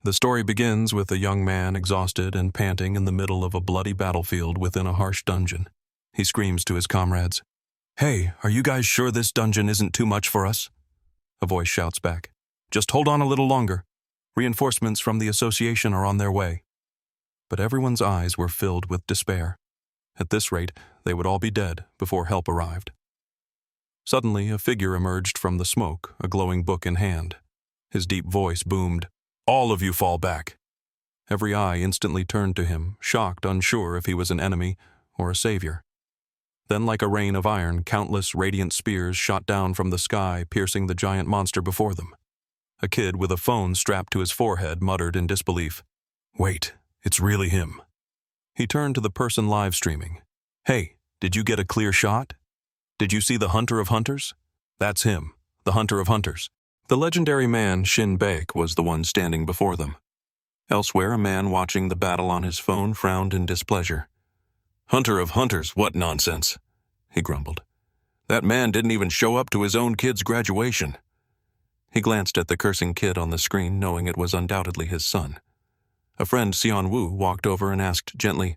The story begins with a young man exhausted and panting in the middle of a bloody battlefield within a harsh dungeon. He screams to his comrades, "Hey, are you guys sure this dungeon isn't too much for us?" A voice shouts back, "Just hold on a little longer. Reinforcements from the association are on their way." But everyone's eyes were filled with despair. At this rate, they would all be dead before help arrived. Suddenly, a figure emerged from the smoke, a glowing book in hand. His deep voice boomed, "All of you fall back." Every eye instantly turned to him, shocked, unsure if he was an enemy or a savior. Then, like a rain of iron, countless radiant spears shot down from the sky, piercing the giant monster before them. A kid with a phone strapped to his forehead muttered in disbelief, "Wait, it's really him." He turned to the person live streaming. "Hey, did you get a clear shot? Did you see the Hunter of Hunters? That's him, the Hunter of Hunters." The legendary man Shin Baek was the one standing before them. Elsewhere, a man watching the battle on his phone frowned in displeasure. "Hunter of Hunters, what nonsense," he grumbled. "That man didn't even show up to his own kid's graduation." He glanced at the cursing kid on the screen, knowing it was undoubtedly his son. A friend, Sion Woo, walked over and asked gently,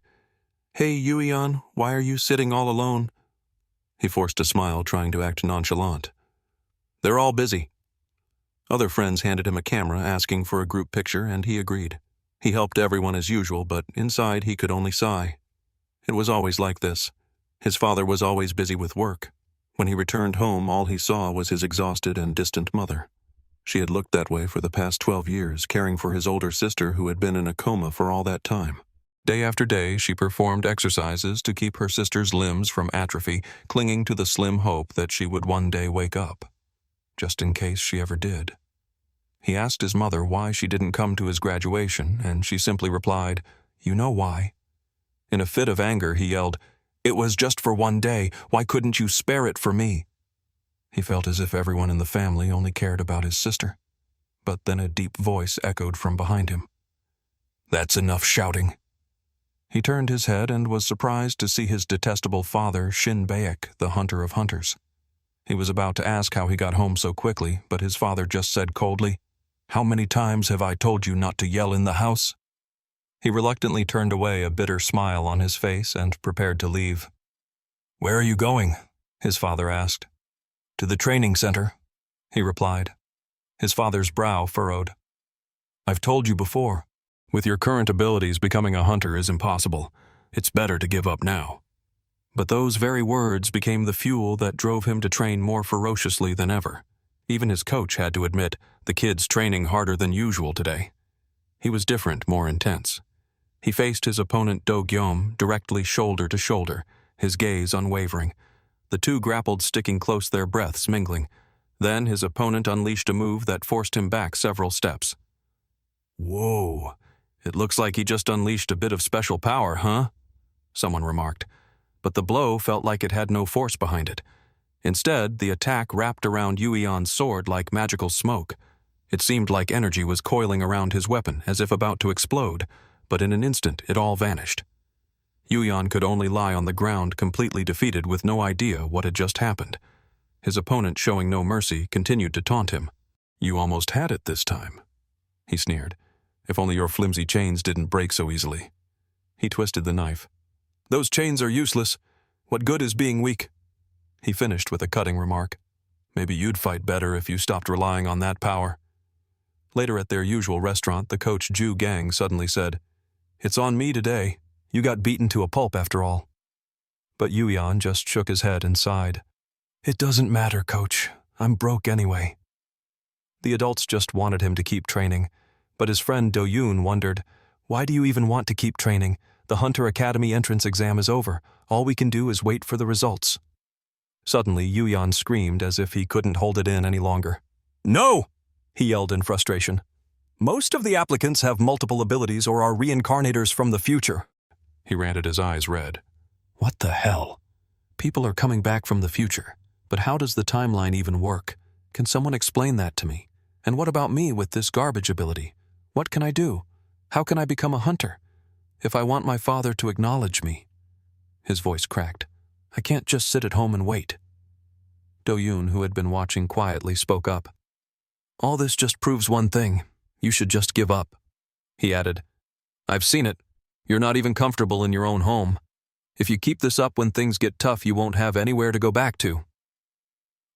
"Hey, Yuian, why are you sitting all alone?" He forced a smile, trying to act nonchalant. "They're all busy." Other friends handed him a camera, asking for a group picture, and he agreed. He helped everyone as usual, but inside he could only sigh. It was always like this. His father was always busy with work. When he returned home, all he saw was his exhausted and distant mother. She had looked that way for the past 12 years, caring for his older sister who had been in a coma for all that time. Day after day, she performed exercises to keep her sister's limbs from atrophy, clinging to the slim hope that she would one day wake up, just in case she ever did. He asked his mother why she didn't come to his graduation, and she simply replied, "You know why." In a fit of anger, he yelled, "It was just for one day. Why couldn't you spare it for me?" He felt as if everyone in the family only cared about his sister. But then a deep voice echoed from behind him. "That's enough shouting." He turned his head and was surprised to see his detestable father, Shin Baek, the Hunter of Hunters. He was about to ask how he got home so quickly, but his father just said coldly, "How many times have I told you not to yell in the house?" He reluctantly turned away, a bitter smile on his face, and prepared to leave. "Where are you going?" his father asked. "To the training center," he replied. His father's brow furrowed. "I've told you before, with your current abilities, becoming a hunter is impossible. It's better to give up now." But those very words became the fuel that drove him to train more ferociously than ever. Even his coach had to admit, the kid's training harder than usual today. He was different, more intense. He faced his opponent Do Gyom directly shoulder to shoulder, his gaze unwavering. The two grappled, sticking close, their breaths mingling. Then his opponent unleashed a move that forced him back several steps. "Whoa, it looks like he just unleashed a bit of special power, huh?" someone remarked. But the blow felt like it had no force behind it. Instead, the attack wrapped around Yuian's sword like magical smoke. It seemed like energy was coiling around his weapon, as if about to explode, but in an instant it all vanished. Yuian could only lie on the ground, completely defeated, with no idea what had just happened. His opponent, showing no mercy, continued to taunt him. "You almost had it this time," he sneered. "If only your flimsy chains didn't break so easily." He twisted the knife. "Those chains are useless. What good is being weak?" He finished with a cutting remark. "Maybe you'd fight better if you stopped relying on that power." Later at their usual restaurant, the coach Ju Gang suddenly said, "It's on me today. You got beaten to a pulp after all." But Yuian just shook his head and sighed. "It doesn't matter, coach. I'm broke anyway." The adults just wanted him to keep training, but his friend Do Yoon wondered, "Why do you even want to keep training? The Hunter Academy entrance exam is over. All we can do is wait for the results." Suddenly, Yuian screamed as if he couldn't hold it in any longer. "No!" he yelled in frustration. "Most of the applicants have multiple abilities or are reincarnators from the future." He ranted, his eyes red. "What the hell? People are coming back from the future, but how does the timeline even work? Can someone explain that to me? And what about me with this garbage ability? What can I do? How can I become a hunter? If I want my father to acknowledge me..." His voice cracked. "I can't just sit at home and wait." Do Yoon, who had been watching quietly, spoke up. "All this just proves one thing. You should just give up. He added, "I've seen it. You're not even comfortable in your own home. If you keep this up when things get tough, you won't have anywhere to go back to."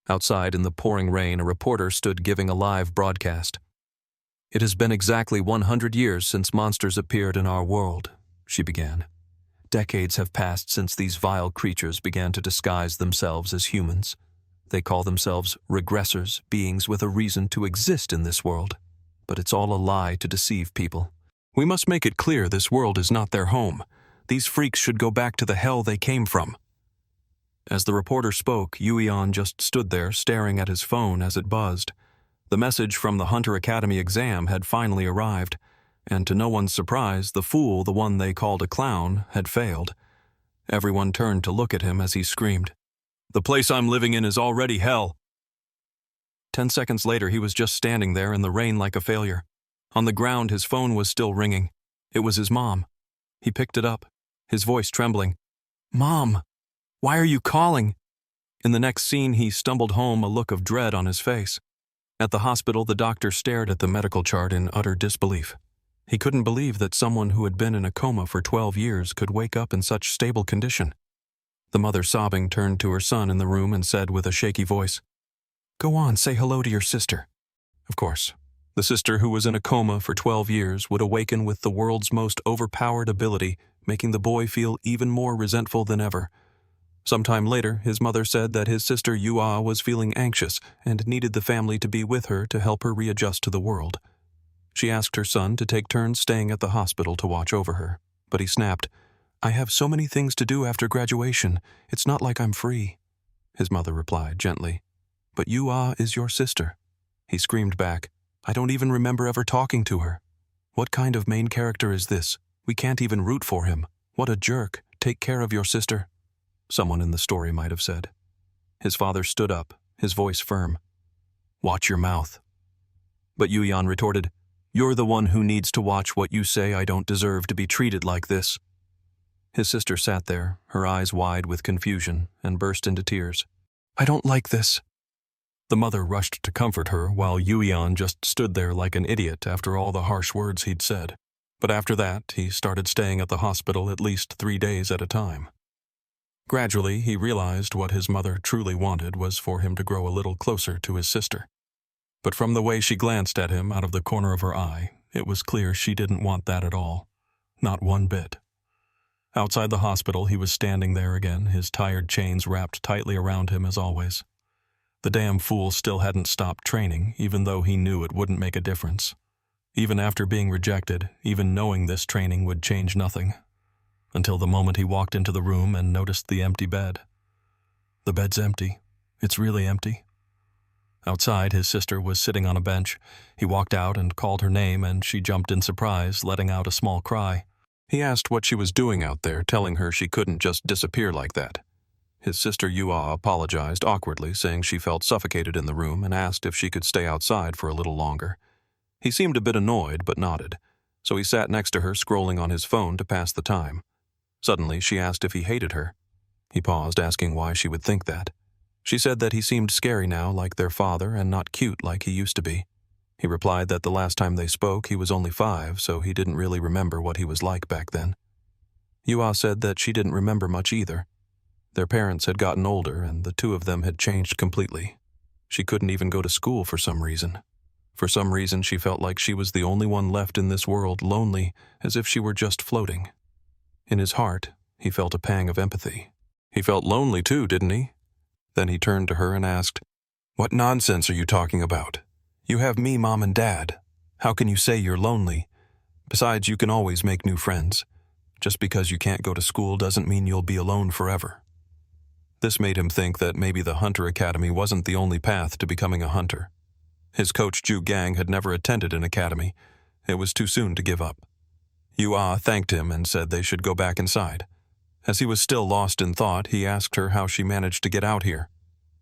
Outside in the pouring rain, a reporter stood giving a live broadcast. "It has been exactly 100 years since monsters appeared in our world," she began. "Decades have passed since these vile creatures began to disguise themselves as humans. They call themselves regressors, beings with a reason to exist in this world. But it's all a lie to deceive people. We must make it clear this world is not their home. These freaks should go back to the hell they came from." As the reporter spoke, Yuion just stood there staring at his phone as it buzzed. The message from the Hunter Academy exam had finally arrived, and to no one's surprise, the fool, the one they called a clown, had failed. Everyone turned to look at him as he screamed, "The place I'm living in is already hell." 10 seconds later, he was just standing there in the rain like a failure. On the ground, his phone was still ringing. It was his mom. He picked it up, his voice trembling. "Mom, why are you calling?" In the next scene, he stumbled home, a look of dread on his face. At the hospital, the doctor stared at the medical chart in utter disbelief. He couldn't believe that someone who had been in a coma for 12 years could wake up in such stable condition. The mother, sobbing, turned to her son in the room and said with a shaky voice, "Go on, say hello to your sister." Of course, the sister who was in a coma for 12 years would awaken with the world's most overpowered ability, making the boy feel even more resentful than ever. Sometime later, his mother said that his sister Yua was feeling anxious and needed the family to be with her to help her readjust to the world. She asked her son to take turns staying at the hospital to watch over her, but he snapped, "I have so many things to do after graduation, it's not like I'm free." His mother replied gently, "But Yua is your sister." He screamed back, "I don't even remember ever talking to her. What kind of main character is this? We can't even root for him. What a jerk. Take care of your sister," someone in the story might have said. His father stood up, his voice firm. "Watch your mouth." But Yuyan retorted, "You're the one who needs to watch what you say. I don't deserve to be treated like this." His sister sat there, her eyes wide with confusion, and burst into tears. "I don't like this." The mother rushed to comfort her while Yuyan just stood there like an idiot after all the harsh words he'd said. But after that, he started staying at the hospital at least 3 days at a time. Gradually, he realized what his mother truly wanted was for him to grow a little closer to his sister. But from the way she glanced at him out of the corner of her eye, it was clear she didn't want that at all. Not one bit. Outside the hospital, he was standing there again, his tired chains wrapped tightly around him as always. The damn fool still hadn't stopped training, even though he knew it wouldn't make a difference. Even after being rejected, even knowing this training would change nothing. Until the moment he walked into the room and noticed the empty bed. The bed's empty. It's really empty. Outside, his sister was sitting on a bench. He walked out and called her name, and she jumped in surprise, letting out a small cry. He asked what she was doing out there, telling her she couldn't just disappear like that. His sister Yua apologized awkwardly, saying she felt suffocated in the room and asked if she could stay outside for a little longer. He seemed a bit annoyed, but nodded, so he sat next to her, scrolling on his phone to pass the time. Suddenly, she asked if he hated her. He paused, asking why she would think that. She said that he seemed scary now, like their father, and not cute like he used to be. He replied that the last time they spoke, he was only 5, so he didn't really remember what he was like back then. Yua said that she didn't remember much either. Their parents had gotten older, and the two of them had changed completely. She couldn't even go to school for some reason. For some reason, she felt like she was the only one left in this world, lonely, as if she were just floating. In his heart, he felt a pang of empathy. He felt lonely too, didn't he? Then he turned to her and asked, "What nonsense are you talking about? You have me, Mom, and Dad. How can you say you're lonely? Besides, you can always make new friends. Just because you can't go to school doesn't mean you'll be alone forever." This made him think that maybe the Hunter Academy wasn't the only path to becoming a hunter. His coach Ju Gang had never attended an academy. It was too soon to give up. Yua thanked him and said they should go back inside. As he was still lost in thought, he asked her how she managed to get out here.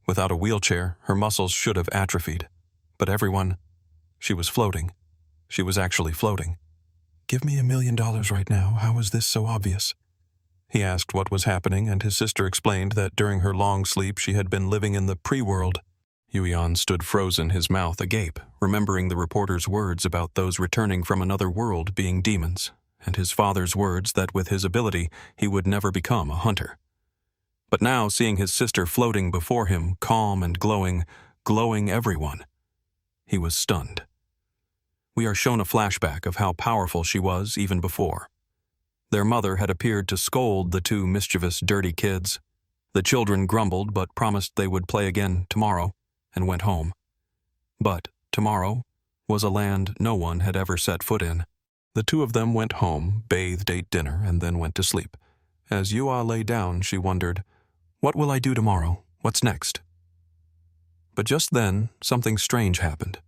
Without a wheelchair, her muscles should have atrophied. But she was floating. She was actually floating. "Give me $1 million right now. How is this so obvious?" He asked what was happening, and his sister explained that during her long sleep she had been living in the pre-world. Yuyan stood frozen, his mouth agape, remembering the reporter's words about those returning from another world being demons, and his father's words that with his ability he would never become a hunter. But now, seeing his sister floating before him, calm and glowing everyone, he was stunned. We are shown a flashback of how powerful she was even before. Their mother had appeared to scold the two mischievous, dirty kids. The children grumbled but promised they would play again tomorrow and went home. But tomorrow was a land no one had ever set foot in. The two of them went home, bathed, ate dinner, and then went to sleep. As Yua lay down, she wondered, "What will I do tomorrow? What's next?" But just then, something strange happened.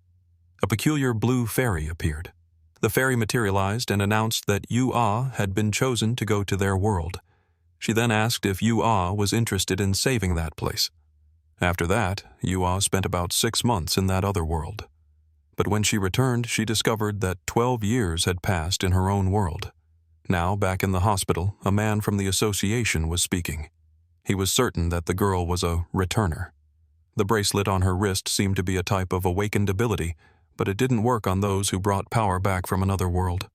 A peculiar blue fairy appeared. The fairy materialized and announced that Yua had been chosen to go to their world. She then asked if Yua was interested in saving that place. After that, Yua spent about 6 months in that other world. But when she returned, she discovered that 12 years had passed in her own world. Now, back in the hospital, a man from the association was speaking. He was certain that the girl was a returner. The bracelet on her wrist seemed to be a type of awakened ability, but it didn't work on those who brought power back from another world.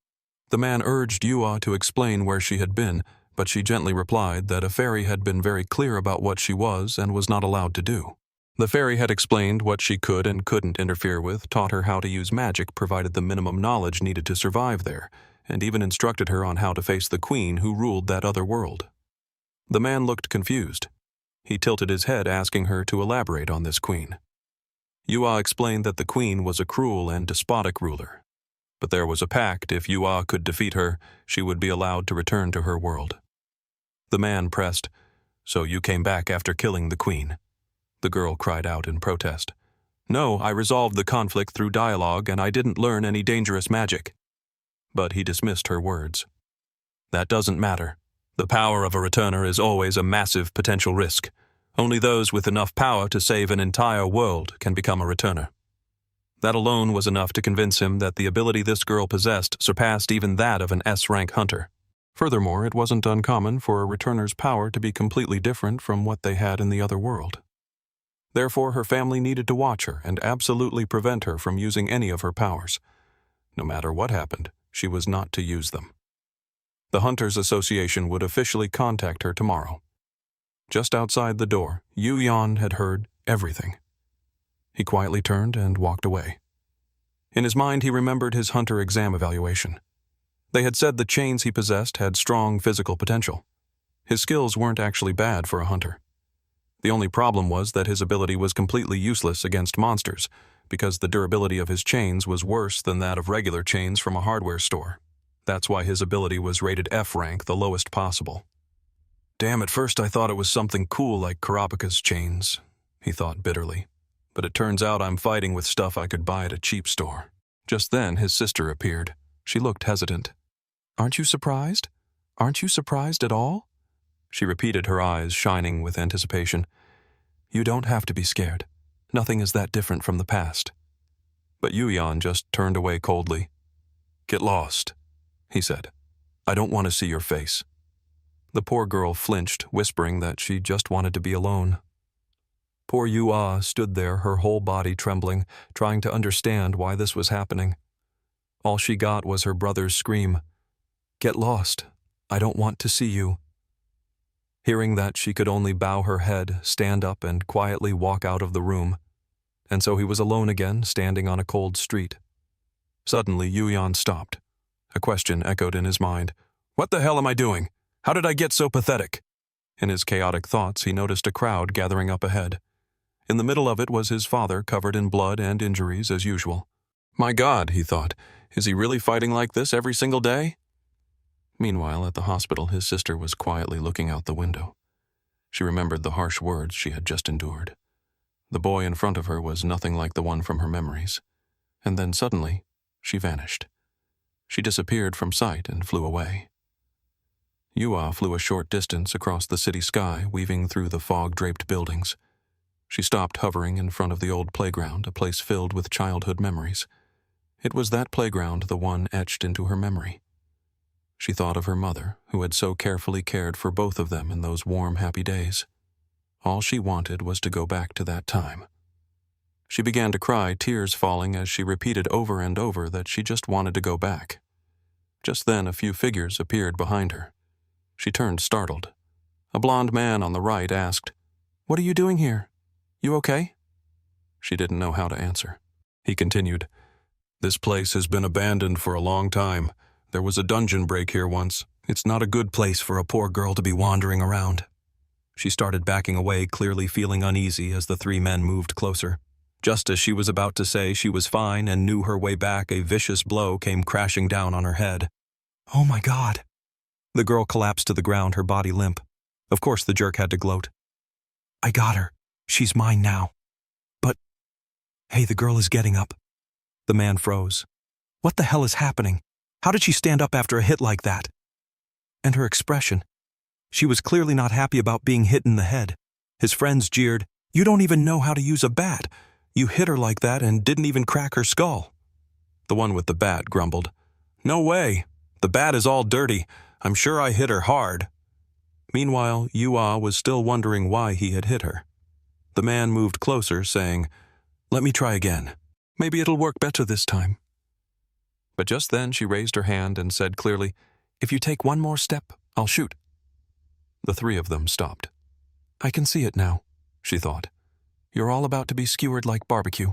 The man urged Yua to explain where she had been, but she gently replied that a fairy had been very clear about what she was and was not allowed to do. The fairy had explained what she could and couldn't interfere with, taught her how to use magic provided the minimum knowledge needed to survive there, and even instructed her on how to face the queen who ruled that other world. The man looked confused. He tilted his head, asking her to elaborate on this queen. Yua explained that the queen was a cruel and despotic ruler, but there was a pact: if Yua could defeat her, she would be allowed to return to her world. The man pressed, "So you came back after killing the queen?" The girl cried out in protest. "No, I resolved the conflict through dialogue and I didn't learn any dangerous magic." But he dismissed her words. "That doesn't matter. The power of a returner is always a massive potential risk. Only those with enough power to save an entire world can become a returner." That alone was enough to convince him that the ability this girl possessed surpassed even that of an S-rank hunter. Furthermore, it wasn't uncommon for a returner's power to be completely different from what they had in the other world. Therefore, her family needed to watch her and absolutely prevent her from using any of her powers. No matter what happened, she was not to use them. The Hunters Association would officially contact her tomorrow. Just outside the door, Yuyan had heard everything. He quietly turned and walked away. In his mind, he remembered his hunter exam evaluation. They had said the chains he possessed had strong physical potential. His skills weren't actually bad for a hunter. The only problem was that his ability was completely useless against monsters, because the durability of his chains was worse than that of regular chains from a hardware store. That's why his ability was rated F rank, the lowest possible. "Damn, at first I thought it was something cool like Kurapika's chains," he thought bitterly. "But it turns out I'm fighting with stuff I could buy at a cheap store." Just then his sister appeared. She looked hesitant. "Aren't you surprised? Aren't you surprised at all?" She repeated, her eyes shining with anticipation. "You don't have to be scared. Nothing is that different from the past." But Yuyan just turned away coldly. "Get lost," he said. "I don't want to see your face." The poor girl flinched, whispering that she just wanted to be alone. Poor Yua stood there, her whole body trembling, trying to understand why this was happening. All she got was her brother's scream, "Get lost. I don't want to see you." Hearing that, she could only bow her head, stand up, and quietly walk out of the room. And so he was alone again, standing on a cold street. Suddenly, Yuyan stopped. A question echoed in his mind. "What the hell am I doing? How did I get so pathetic?" In his chaotic thoughts, he noticed a crowd gathering up ahead. In the middle of it was his father, covered in blood and injuries as usual. "My God," he thought, "is he really fighting like this every single day?" Meanwhile, at the hospital, his sister was quietly looking out the window. She remembered the harsh words she had just endured. The boy in front of her was nothing like the one from her memories. And then suddenly, she vanished. She disappeared from sight and flew away. Yua flew a short distance across the city sky, weaving through the fog-draped buildings. She stopped hovering in front of the old playground, a place filled with childhood memories. It was that playground, the one etched into her memory. She thought of her mother, who had so carefully cared for both of them in those warm, happy days. All she wanted was to go back to that time. She began to cry, tears falling as she repeated over and over that she just wanted to go back. Just then, a few figures appeared behind her. She turned, startled. A blond man on the right asked, "What are you doing here? You okay?" She didn't know how to answer. He continued, "This place has been abandoned for a long time. There was a dungeon break here once. It's not a good place for a poor girl to be wandering around." She started backing away, clearly feeling uneasy as the three men moved closer. Just as she was about to say she was fine and knew her way back, a vicious blow came crashing down on her head. "Oh my God." The girl collapsed to the ground, her body limp. Of course the jerk had to gloat. "I got her. She's mine now." "But, hey, the girl is getting up." The man froze. What the hell is happening? How did she stand up after a hit like that? And her expression. She was clearly not happy about being hit in the head. His friends jeered, "You don't even know how to use a bat. You hit her like that and didn't even crack her skull." The one with the bat grumbled, "No way. The bat is all dirty. I'm sure I hit her hard." Meanwhile, Yua was still wondering why he had hit her. The man moved closer, saying, "Let me try again. Maybe it'll work better this time." But just then she raised her hand and said clearly, "If you take one more step, I'll shoot." The three of them stopped. "I can see it now," she thought. "You're all about to be skewered like barbecue."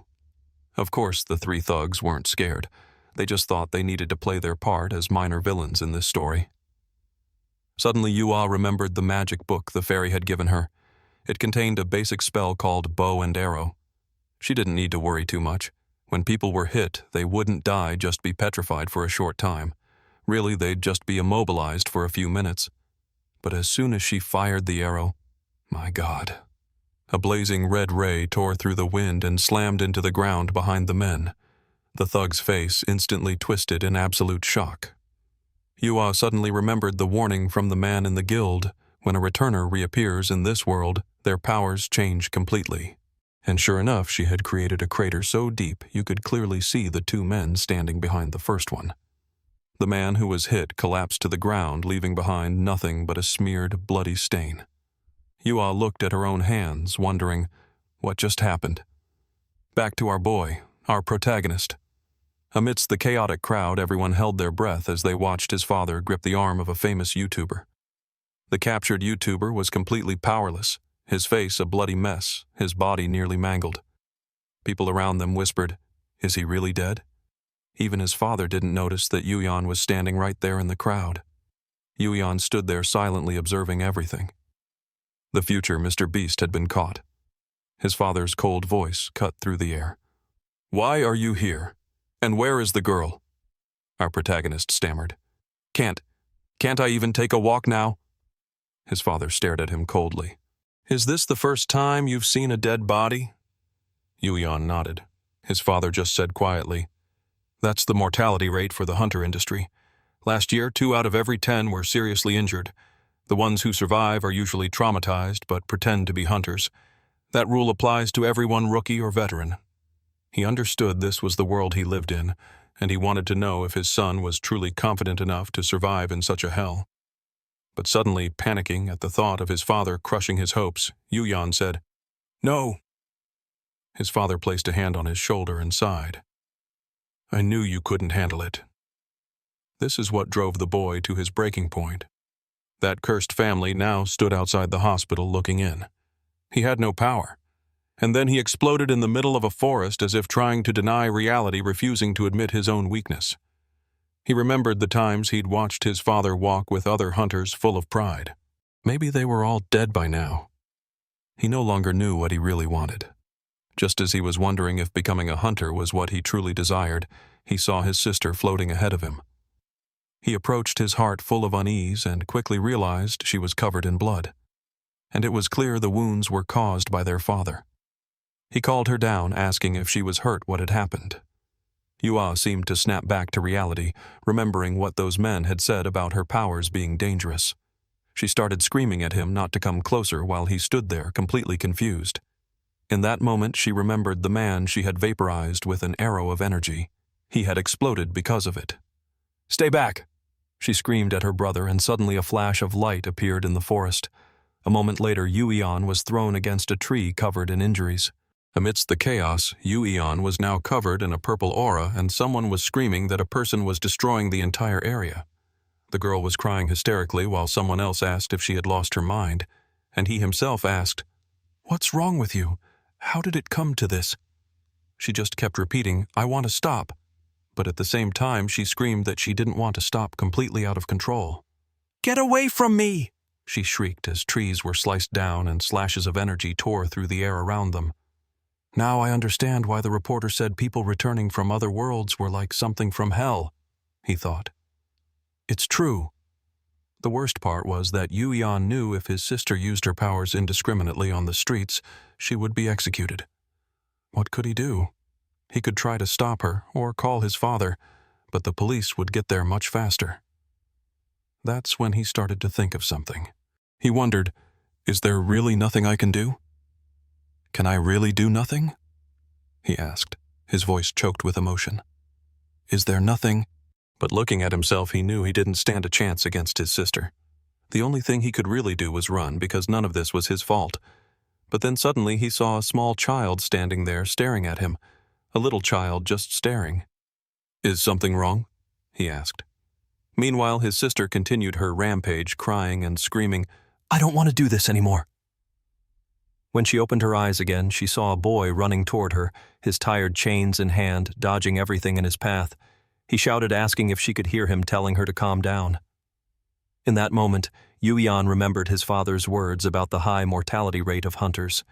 Of course, the three thugs weren't scared. They just thought they needed to play their part as minor villains in this story. Suddenly, Yua remembered the magic book the fairy had given her. It contained a basic spell called bow and arrow. She didn't need to worry too much. When people were hit, they wouldn't die, just be petrified for a short time. Really, they'd just be immobilized for a few minutes. But as soon as she fired the arrow, my God. A blazing red ray tore through the wind and slammed into the ground behind the men. The thug's face instantly twisted in absolute shock. Yua suddenly remembered the warning from the man in the guild. When a returner reappears in this world, their powers change completely. And sure enough, she had created a crater so deep you could clearly see the two men standing behind the first one. The man who was hit collapsed to the ground, leaving behind nothing but a smeared, bloody stain. Yua looked at her own hands, wondering, what just happened? Back to our boy, our protagonist. Amidst the chaotic crowd, everyone held their breath as they watched his father grip the arm of a famous YouTuber. The captured YouTuber was completely powerless, his face a bloody mess, his body nearly mangled. People around them whispered, "Is he really dead?" Even his father didn't notice that Yuyan was standing right there in the crowd. Yuyan stood there silently observing everything. The future Mr. Beast had been caught. His father's cold voice cut through the air. "Why are you here? And where is the girl?" Our protagonist stammered. Can't I even take a walk now?" His father stared at him coldly. "Is this the first time you've seen a dead body?" Yuyan nodded. His father just said quietly, "That's the mortality rate for the hunter industry. Last year, 2 out of every 10 were seriously injured. The ones who survive are usually traumatized but pretend to be hunters. That rule applies to everyone, rookie or veteran." He understood this was the world he lived in, and he wanted to know if his son was truly confident enough to survive in such a hell. But suddenly, panicking at the thought of his father crushing his hopes, Yuyan said, "No." His father placed a hand on his shoulder and sighed. "I knew you couldn't handle it." This is what drove the boy to his breaking point. That cursed family now stood outside the hospital looking in. He had no power. And then he exploded in the middle of a forest as if trying to deny reality, refusing to admit his own weakness. He remembered the times he'd watched his father walk with other hunters full of pride. Maybe they were all dead by now. He no longer knew what he really wanted. Just as he was wondering if becoming a hunter was what he truly desired, he saw his sister floating ahead of him. He approached his heart full of unease and quickly realized she was covered in blood. And it was clear the wounds were caused by their father. He called her down, asking if she was hurt what had happened. Yua seemed to snap back to reality, remembering what those men had said about her powers being dangerous. She started screaming at him not to come closer while he stood there, completely confused. In that moment, she remembered the man she had vaporized with an arrow of energy. He had exploded because of it. "Stay back!" She screamed at her brother, and suddenly a flash of light appeared in the forest. A moment later, Yuyan was thrown against a tree covered in injuries. Amidst the chaos, Yu-Eon was now covered in a purple aura and someone was screaming that a person was destroying the entire area. The girl was crying hysterically while someone else asked if she had lost her mind, and he himself asked, "What's wrong with you? How did it come to this?" She just kept repeating, "I want to stop." But at the same time, she screamed that she didn't want to stop, completely out of control. "Get away from me!" she shrieked as trees were sliced down and slashes of energy tore through the air around them. Now I understand why the reporter said people returning from other worlds were like something from hell, he thought. It's true. The worst part was that Yu-Eon knew if his sister used her powers indiscriminately on the streets, she would be executed. What could he do? He could try to stop her or call his father, but the police would get there much faster. That's when he started to think of something. He wondered, is there really nothing I can do? Can I really do nothing? He asked, his voice choked with emotion. Is there nothing? But looking at himself, he knew he didn't stand a chance against his sister. The only thing he could really do was run, because none of this was his fault. But then suddenly he saw a small child standing there staring at him, a little child just staring. Is something wrong? He asked. Meanwhile, his sister continued her rampage, crying and screaming, I don't want to do this anymore. When she opened her eyes again, she saw a boy running toward her, his tired chains in hand, dodging everything in his path. He shouted, asking if she could hear him, telling her to calm down. In that moment, Yu-Eon remembered his father's words about the high mortality rate of hunters.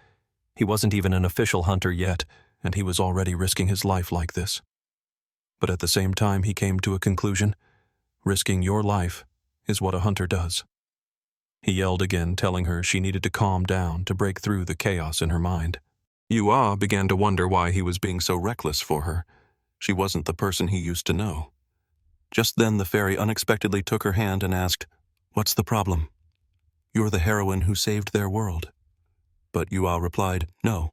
He wasn't even an official hunter yet, and he was already risking his life like this. But at the same time, he came to a conclusion. Risking your life is what a hunter does. He yelled again, telling her she needed to calm down to break through the chaos in her mind. Yu-Ah began to wonder why he was being so reckless for her. She wasn't the person he used to know. Just then the fairy unexpectedly took her hand and asked, What's the problem? You're the heroine who saved their world. But Yu-Ah replied, No.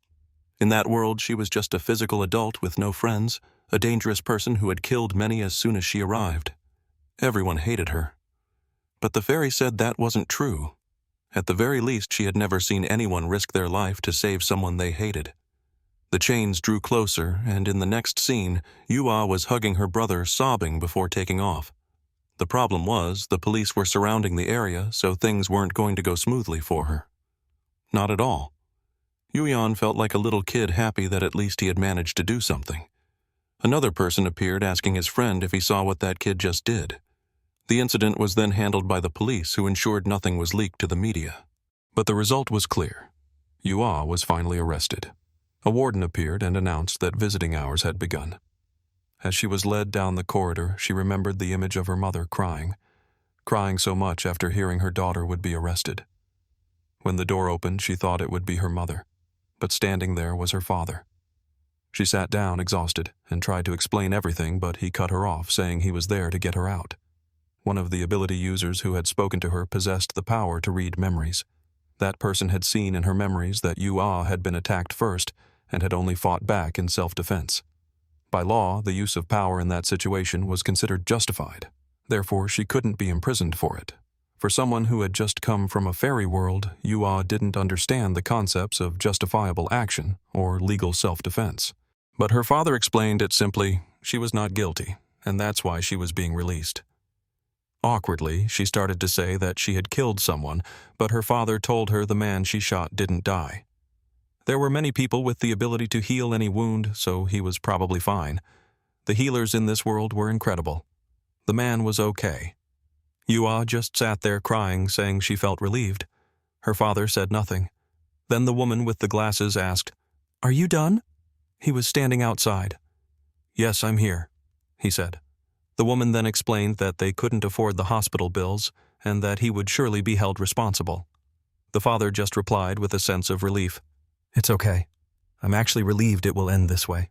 In that world she was just a physical adult with no friends, a dangerous person who had killed many as soon as she arrived. Everyone hated her. But the fairy said that wasn't true. At the very least, she had never seen anyone risk their life to save someone they hated. The chains drew closer, and in the next scene, Yu-Ah was hugging her brother, sobbing before taking off. The problem was, the police were surrounding the area, so things weren't going to go smoothly for her. Not at all. Yu-Eon felt like a little kid, happy that at least he had managed to do something. Another person appeared, asking his friend if he saw what that kid just did. The incident was then handled by the police, who ensured nothing was leaked to the media. But the result was clear. Yu-Ah was finally arrested. A warden appeared and announced that visiting hours had begun. As she was led down the corridor, she remembered the image of her mother crying so much after hearing her daughter would be arrested. When the door opened, she thought it would be her mother, but standing there was her father. She sat down, exhausted, and tried to explain everything, but he cut her off, saying he was there to get her out. One of the ability users who had spoken to her possessed the power to read memories. That person had seen in her memories that Yu-Ah had been attacked first and had only fought back in self-defense. By law, the use of power in that situation was considered justified. Therefore, she couldn't be imprisoned for it. For someone who had just come from a fairy world, Yu-Ah didn't understand the concepts of justifiable action or legal self-defense. But her father explained it simply, she was not guilty, and that's why she was being released. Awkwardly, she started to say that she had killed someone, but her father told her the man she shot didn't die. There were many people with the ability to heal any wound, so he was probably fine. The healers in this world were incredible. The man was okay. Yu-Ah just sat there crying, saying she felt relieved. Her father said nothing. Then the woman with the glasses asked, Are you done? He was standing outside. Yes, I'm here, he said. The woman then explained that they couldn't afford the hospital bills and that he would surely be held responsible. The father just replied with a sense of relief. It's okay. I'm actually relieved it will end this way.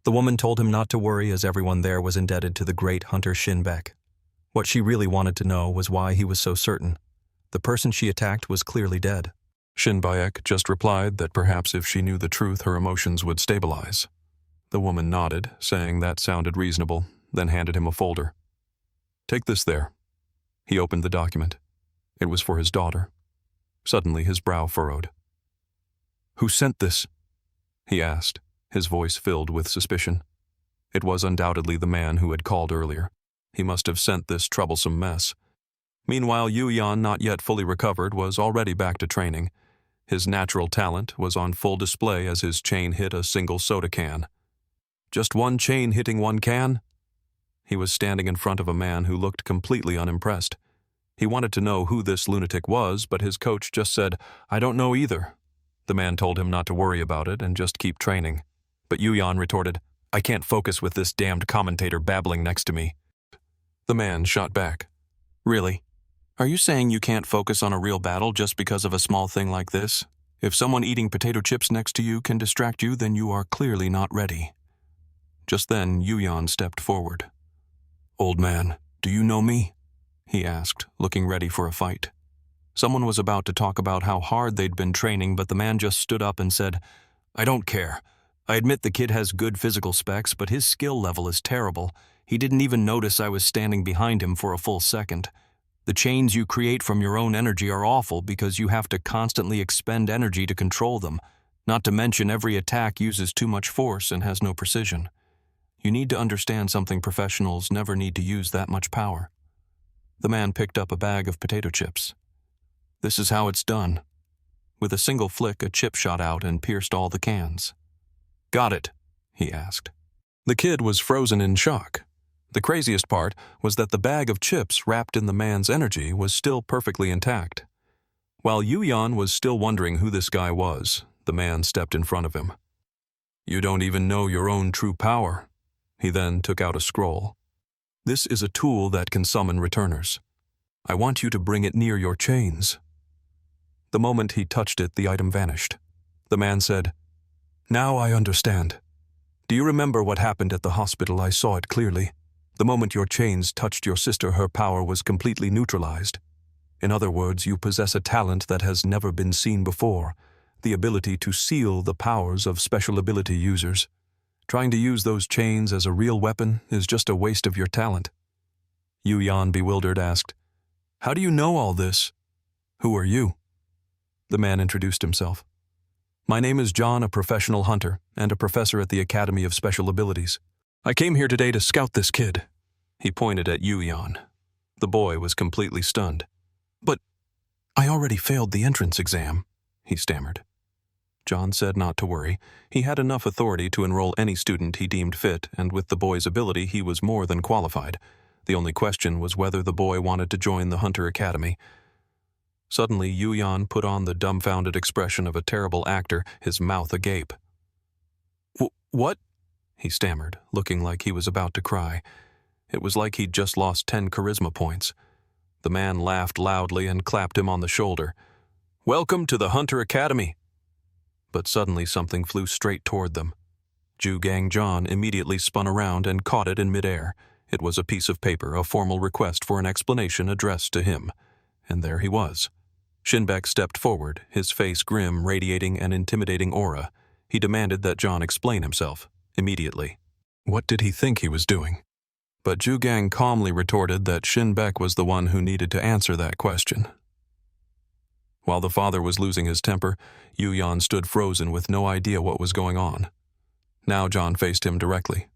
The woman told him not to worry, as everyone there was indebted to the great hunter Shinbek. What she really wanted to know was why he was so certain. The person she attacked was clearly dead. Shinbek just replied that perhaps if she knew the truth, her emotions would stabilize. The woman nodded, saying that sounded reasonable, then handed him a folder. Take this there. He opened the document. It was for his daughter. Suddenly his brow furrowed. Who sent this? he asked, his voice filled with suspicion. It was undoubtedly the man who had called earlier. He must have sent this troublesome mess. Meanwhile, Yu Yan, not yet fully recovered, was already back to training. His natural talent was on full display as his chain hit a single soda can. Just one chain hitting one can? He was standing in front of a man who looked completely unimpressed. He wanted to know who this lunatic was, but his coach just said, "I don't know either." The man told him not to worry about it and just keep training. But Yu Yan retorted, "I can't focus with this damned commentator babbling next to me." The man shot back, "Really? Are you saying you can't focus on a real battle just because of a small thing like this? If someone eating potato chips next to you can distract you, then you are clearly not ready." Just then, Yu Yan stepped forward. "Old man, do you know me?" he asked, looking ready for a fight. Someone was about to talk about how hard they'd been training, but the man just stood up and said, "I don't care. I admit the kid has good physical specs, but his skill level is terrible. He didn't even notice I was standing behind him for a full second. The chains you create from your own energy are awful because you have to constantly expend energy to control them, not to mention every attack uses too much force and has no precision. You need to understand something: professionals never need to use that much power." The man picked up a bag of potato chips. "This is how it's done." With a single flick, a chip shot out and pierced all the cans. "Got it?" he asked. The kid was frozen in shock. The craziest part was that the bag of chips wrapped in the man's energy was still perfectly intact. While Yu Yan was still wondering who this guy was, the man stepped in front of him. "You don't even know your own true power." He then took out a scroll. "This is a tool that can summon returners. I want you to bring it near your chains." The moment he touched it, the item vanished. The man said, "Now I understand. Do you remember what happened at the hospital? I saw it clearly. The moment your chains touched your sister, her power was completely neutralized. In other words, you possess a talent that has never been seen before, the ability to seal the powers of special ability users. Trying to use those chains as a real weapon is just a waste of your talent." Yu Yan, bewildered, asked, "How do you know all this? Who are you?" The man introduced himself. "My name is John, a professional hunter and a professor at the Academy of Special Abilities. I came here today to scout this kid." He pointed at Yu Yan. The boy was completely stunned. "But I already failed the entrance exam," he stammered. John said not to worry. He had enough authority to enroll any student he deemed fit, and with the boy's ability, he was more than qualified. The only question was whether the boy wanted to join the Hunter Academy. Suddenly, Yu Yan put on the dumbfounded expression of a terrible actor, his mouth agape. What?" he stammered, looking like he was about to cry. It was like he'd just lost 10 charisma points. The man laughed loudly and clapped him on the shoulder. "Welcome to the Hunter Academy." But suddenly something flew straight toward them. Jugang John immediately spun around and caught it in midair. It was a piece of paper, a formal request for an explanation addressed to him. And there he was. Shinbek stepped forward, his face grim, radiating an intimidating aura. He demanded that John explain himself, immediately. What did he think he was doing? But Jugang calmly retorted that Shinbek was the one who needed to answer that question. While the father was losing his temper, Yu Yan stood frozen with no idea what was going on. Now John faced him directly.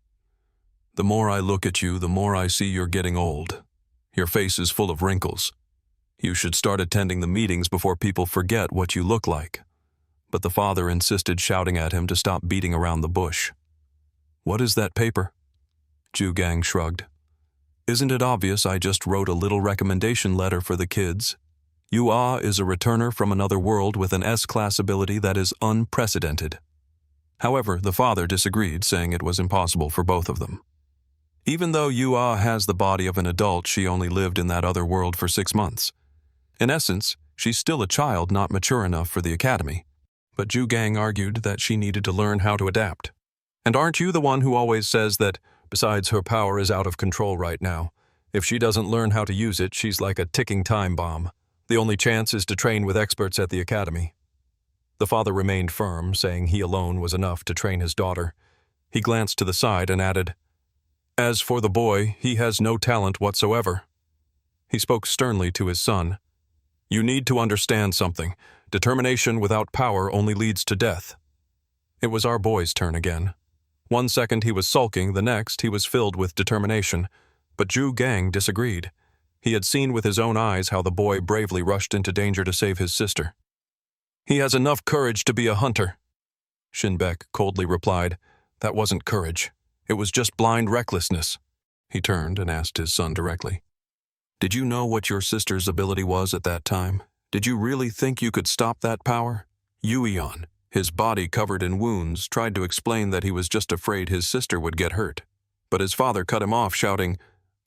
"The more I look at you, the more I see you're getting old. Your face is full of wrinkles. You should start attending the meetings before people forget what you look like." But the father insisted, shouting at him to stop beating around the bush. "What is that paper?" Jugang shrugged. "Isn't it obvious I just wrote a little recommendation letter for the kids? Yu-Ah is a returner from another world with an S-class ability that is unprecedented." However, the father disagreed, saying it was impossible for both of them. Even though Yu-Ah has the body of an adult, she only lived in that other world for 6 months. In essence, she's still a child not mature enough for the academy. But Jugang argued that she needed to learn how to adapt. "And aren't you the one who always says that, besides, her power is out of control right now? If she doesn't learn how to use it, she's like a ticking time bomb. The only chance is to train with experts at the academy." The father remained firm, saying he alone was enough to train his daughter. He glanced to the side and added, "As for the boy, he has no talent whatsoever." He spoke sternly to his son. "You need to understand something. Determination without power only leads to death. It was our boy's turn again. One second he was sulking, the next he was filled with determination. But Zhu Gang disagreed. He had seen with his own eyes how the boy bravely rushed into danger to save his sister. "He has enough courage to be a hunter," Shinbek coldly replied. "That wasn't courage. It was just blind recklessness." He turned and asked his son directly, "Did you know what your sister's ability was at that time? Did you really think you could stop that power?" Yuion, his body covered in wounds, tried to explain that he was just afraid his sister would get hurt. But his father cut him off, shouting,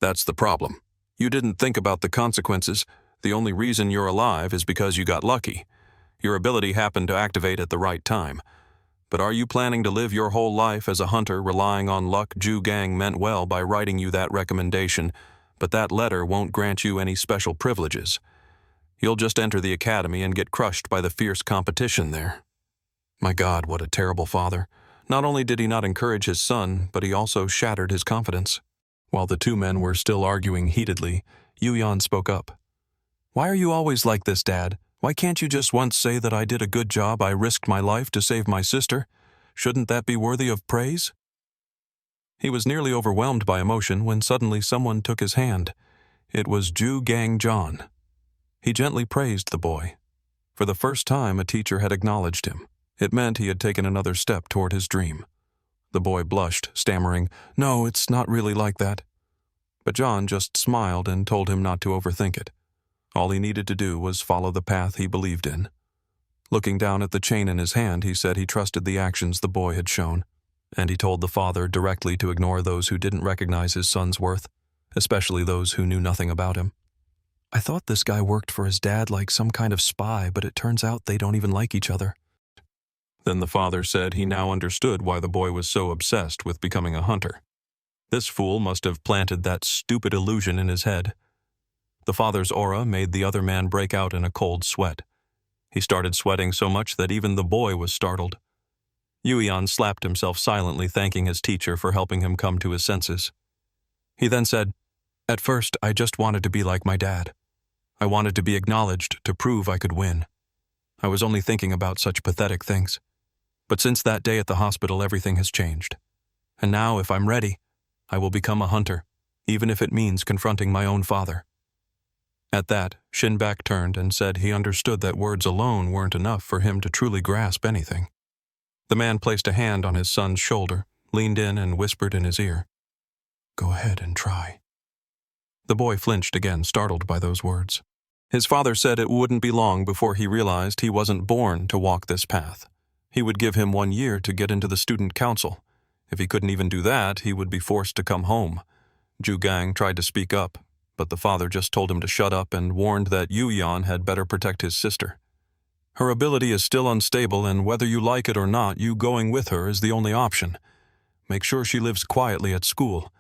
"That's the problem. You didn't think about the consequences. The only reason you're alive is because you got lucky. Your ability happened to activate at the right time. But are you planning to live your whole life as a hunter relying on luck? Zhu Gang meant well by writing you that recommendation, but that letter won't grant you any special privileges. You'll just enter the academy and get crushed by the fierce competition there." My God, what a terrible father. Not only did he not encourage his son, but he also shattered his confidence. While the two men were still arguing heatedly, Yuyan spoke up. "Why are you always like this, Dad? Why can't you just once say that I did a good job, I risked my life to save my sister? Shouldn't that be worthy of praise?" He was nearly overwhelmed by emotion when suddenly someone took his hand. It was Zhu Gang John. He gently praised the boy. For the first time, a teacher had acknowledged him. It meant he had taken another step toward his dream. The boy blushed, stammering, "No, it's not really like that." But John just smiled and told him not to overthink it. All he needed to do was follow the path he believed in. Looking down at the chain in his hand, he said he trusted the actions the boy had shown, and he told the father directly to ignore those who didn't recognize his son's worth, especially those who knew nothing about him. "I thought this guy worked for his dad like some kind of spy, but it turns out they don't even like each other." Then the father said he now understood why the boy was so obsessed with becoming a hunter. This fool must have planted that stupid illusion in his head. The father's aura made the other man break out in a cold sweat. He started sweating so much that even the boy was startled. Yuion slapped himself silently, thanking his teacher for helping him come to his senses. He then said, "At first, I just wanted to be like my dad. I wanted to be acknowledged to prove I could win. I was only thinking about such pathetic things. But since that day at the hospital, everything has changed. And now, if I'm ready, I will become a hunter, even if it means confronting my own father." At that, Shinbak turned and said he understood that words alone weren't enough for him to truly grasp anything. The man placed a hand on his son's shoulder, leaned in and whispered in his ear, "Go ahead and try." The boy flinched again, startled by those words. His father said it wouldn't be long before he realized he wasn't born to walk this path. He would give him 1 year to get into the student council. If he couldn't even do that, he would be forced to come home. Zhu Gang tried to speak up, but the father just told him to shut up and warned that Yuyan had better protect his sister. "Her ability is still unstable, and whether you like it or not, you going with her is the only option. Make sure she lives quietly at school,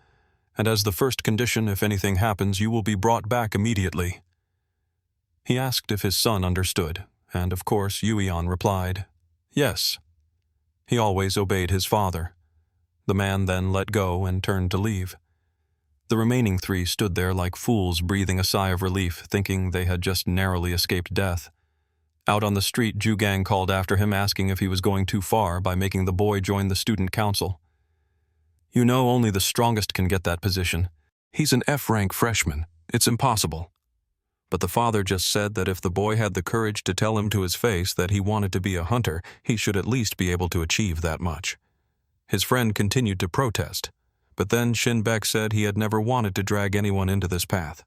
and as the first condition, if anything happens, you will be brought back immediately." He asked if his son understood, and of course Yuyan replied, "Yes." He always obeyed his father. The man then let go and turned to leave. The remaining 3 stood there like fools, breathing a sigh of relief, thinking they had just narrowly escaped death. Out on the street, Zhu Gang called after him, asking if he was going too far by making the boy join the student council. "You know, only the strongest can get that position. He's an F-rank freshman. It's impossible." But the father just said that if the boy had the courage to tell him to his face that he wanted to be a hunter, he should at least be able to achieve that much. His friend continued to protest, but then Shinbek said he had never wanted to drag anyone into this path.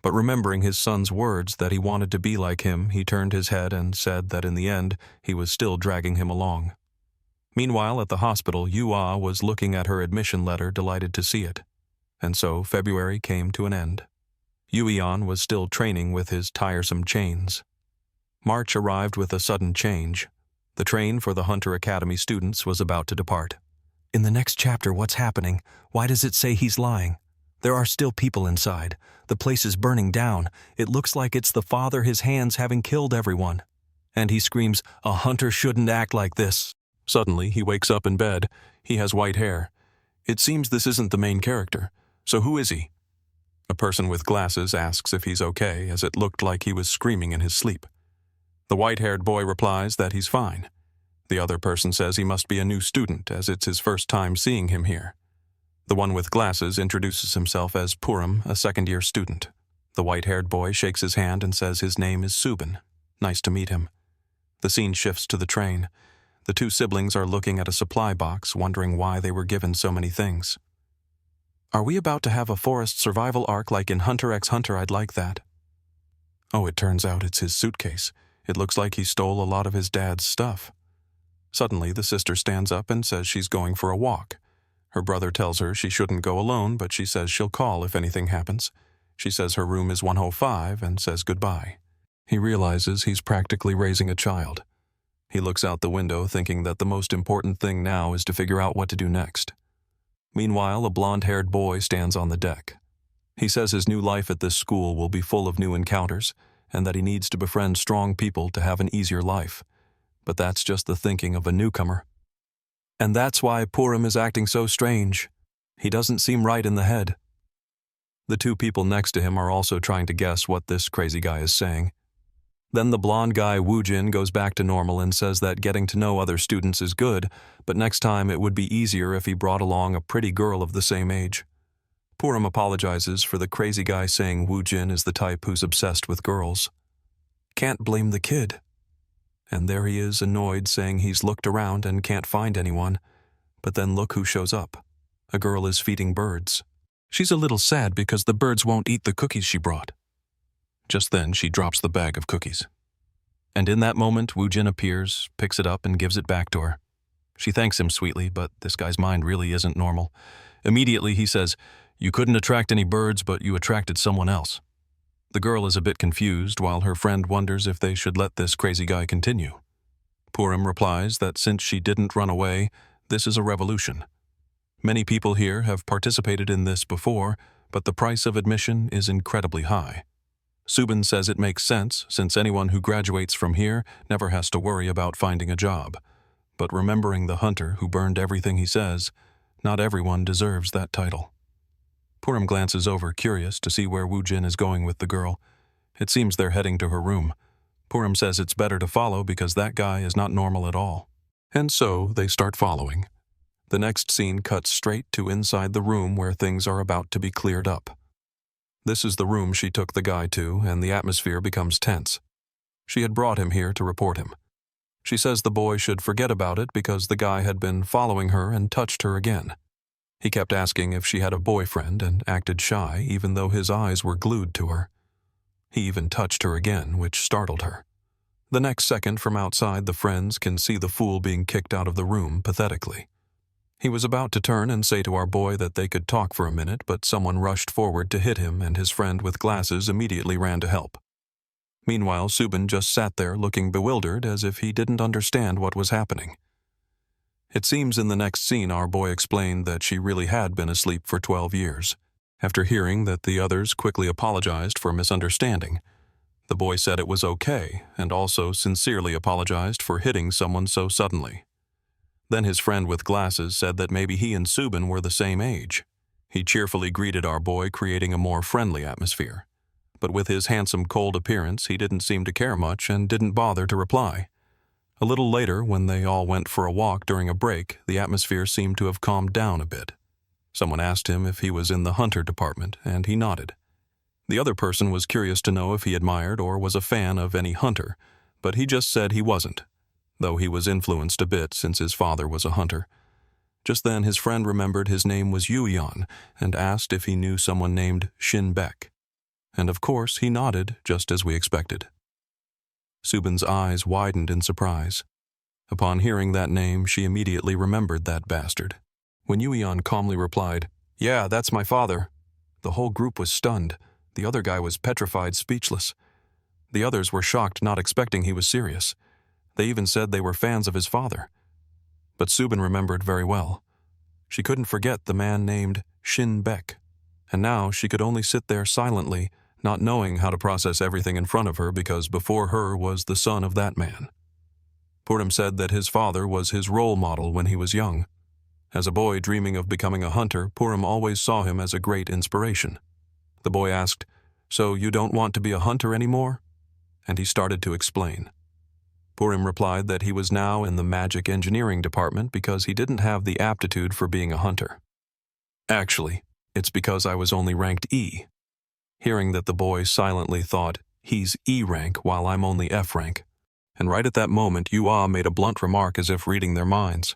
But remembering his son's words that he wanted to be like him, he turned his head and said that in the end, he was still dragging him along. Meanwhile, at the hospital, Yua was looking at her admission letter, delighted to see it. And so February came to an end. Yuion was still training with his tiresome chains. March arrived with a sudden change. The train for the Hunter Academy students was about to depart. "In the next chapter, what's happening? Why does it say he's lying? There are still people inside. The place is burning down. It looks like it's the father, his hands having killed everyone." And he screams, "A hunter shouldn't act like this." Suddenly, he wakes up in bed. He has white hair. It seems this isn't the main character. So who is he? A person with glasses asks if he's okay, as it looked like he was screaming in his sleep. The white-haired boy replies that he's fine. The other person says he must be a new student, as it's his first time seeing him here. The one with glasses introduces himself as Purim, a second-year student. The white-haired boy shakes his hand and says his name is Subin. Nice to meet him. The scene shifts to the train. The two siblings are looking at a supply box, wondering why they were given so many things. Are we about to have a forest survival arc like in Hunter x Hunter? I'd like that. Oh, it turns out it's his suitcase. It looks like he stole a lot of his dad's stuff. Suddenly, the sister stands up and says she's going for a walk. Her brother tells her she shouldn't go alone, but she says she'll call if anything happens. She says her room is 105 and says goodbye. He realizes he's practically raising a child. He looks out the window thinking that the most important thing now is to figure out what to do next. Meanwhile, a blonde-haired boy stands on the deck. He says his new life at this school will be full of new encounters and that he needs to befriend strong people to have an easier life. But that's just the thinking of a newcomer. And that's why Purim is acting so strange. He doesn't seem right in the head. The two people next to him are also trying to guess what this crazy guy is saying. Then the blonde guy Woojin goes back to normal and says that getting to know other students is good, but next time it would be easier if he brought along a pretty girl of the same age. Purim apologizes for the crazy guy saying Woojin is the type who's obsessed with girls. Can't blame the kid. And there he is, annoyed, saying he's looked around and can't find anyone. But then look who shows up. A girl is feeding birds. She's a little sad because the birds won't eat the cookies she brought. Just then, she drops the bag of cookies. And in that moment, Woojin appears, picks it up, and gives it back to her. She thanks him sweetly, but this guy's mind really isn't normal. Immediately, he says, "You couldn't attract any birds, but you attracted someone else." The girl is a bit confused, while her friend wonders if they should let this crazy guy continue. Purim replies that since she didn't run away, this is a revolution. Many people here have participated in this before, but the price of admission is incredibly high. Subin says it makes sense, since anyone who graduates from here never has to worry about finding a job. But remembering the hunter who burned everything he says, not everyone deserves that title. Purim glances over, curious to see where Woojin is going with the girl. It seems they're heading to her room. Purim says it's better to follow because that guy is not normal at all. And so they start following. The next scene cuts straight to inside the room where things are about to be cleared up. This is the room she took the guy to, and the atmosphere becomes tense. She had brought him here to report him. She says the boy should forget about it because the guy had been following her and touched her again. He kept asking if she had a boyfriend and acted shy, even though his eyes were glued to her. He even touched her again, which startled her. The next second, from outside, the friends can see the fool being kicked out of the room pathetically. He was about to turn and say to our boy that they could talk for a minute, but someone rushed forward to hit him, and his friend with glasses immediately ran to help. Meanwhile, Subin just sat there looking bewildered as if he didn't understand what was happening. It seems in the next scene our boy explained that she really had been asleep for 12 years. After hearing that the others quickly apologized for misunderstanding, the boy said it was okay and also sincerely apologized for hitting someone so suddenly. Then his friend with glasses said that maybe he and Subin were the same age. He cheerfully greeted our boy, creating a more friendly atmosphere. But with his handsome, cold appearance, he didn't seem to care much and didn't bother to reply. A little later, when they all went for a walk during a break, the atmosphere seemed to have calmed down a bit. Someone asked him if he was in the hunter department, and he nodded. The other person was curious to know if he admired or was a fan of any hunter, but he just said he wasn't, though he was influenced a bit since his father was a hunter. Just then his friend remembered his name was Yuyan and asked if he knew someone named Shin Beck. And of course he nodded, just as we expected. Subin's eyes widened in surprise. Upon hearing that name, she immediately remembered that bastard. When Yuyan calmly replied, "Yeah, that's my father," the whole group was stunned. The other guy was petrified, speechless. The others were shocked, not expecting he was serious. They even said they were fans of his father. But Subin remembered very well. She couldn't forget the man named Shin Beck, and now she could only sit there silently, not knowing how to process everything in front of her because before her was the son of that man. Purim said that his father was his role model when he was young. As a boy dreaming of becoming a hunter, Purim always saw him as a great inspiration. The boy asked, "So you don't want to be a hunter anymore?" And he started to explain. Purim replied that he was now in the magic engineering department because he didn't have the aptitude for being a hunter. Actually, it's because I was only ranked E. Hearing that, the boy silently thought, he's E rank while I'm only F rank. And right at that moment, Yua made a blunt remark as if reading their minds.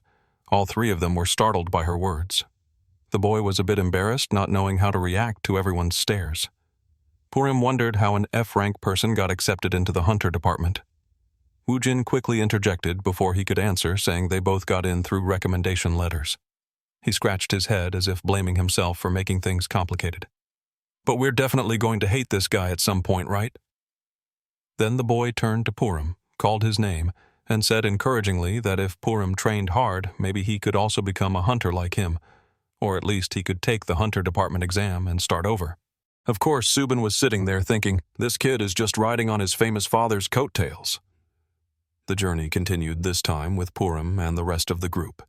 All three of them were startled by her words. The boy was a bit embarrassed, not knowing how to react to everyone's stares. Purim wondered how an F-rank person got accepted into the hunter department. Woojin quickly interjected before he could answer, saying they both got in through recommendation letters. He scratched his head as if blaming himself for making things complicated. But we're definitely going to hate this guy at some point, right? Then the boy turned to Purim, called his name, and said encouragingly that if Purim trained hard, maybe he could also become a hunter like him, or at least he could take the hunter department exam and start over. Of course, Subin was sitting there thinking, this kid is just riding on his famous father's coattails. The journey continued this time with Purim and the rest of the group.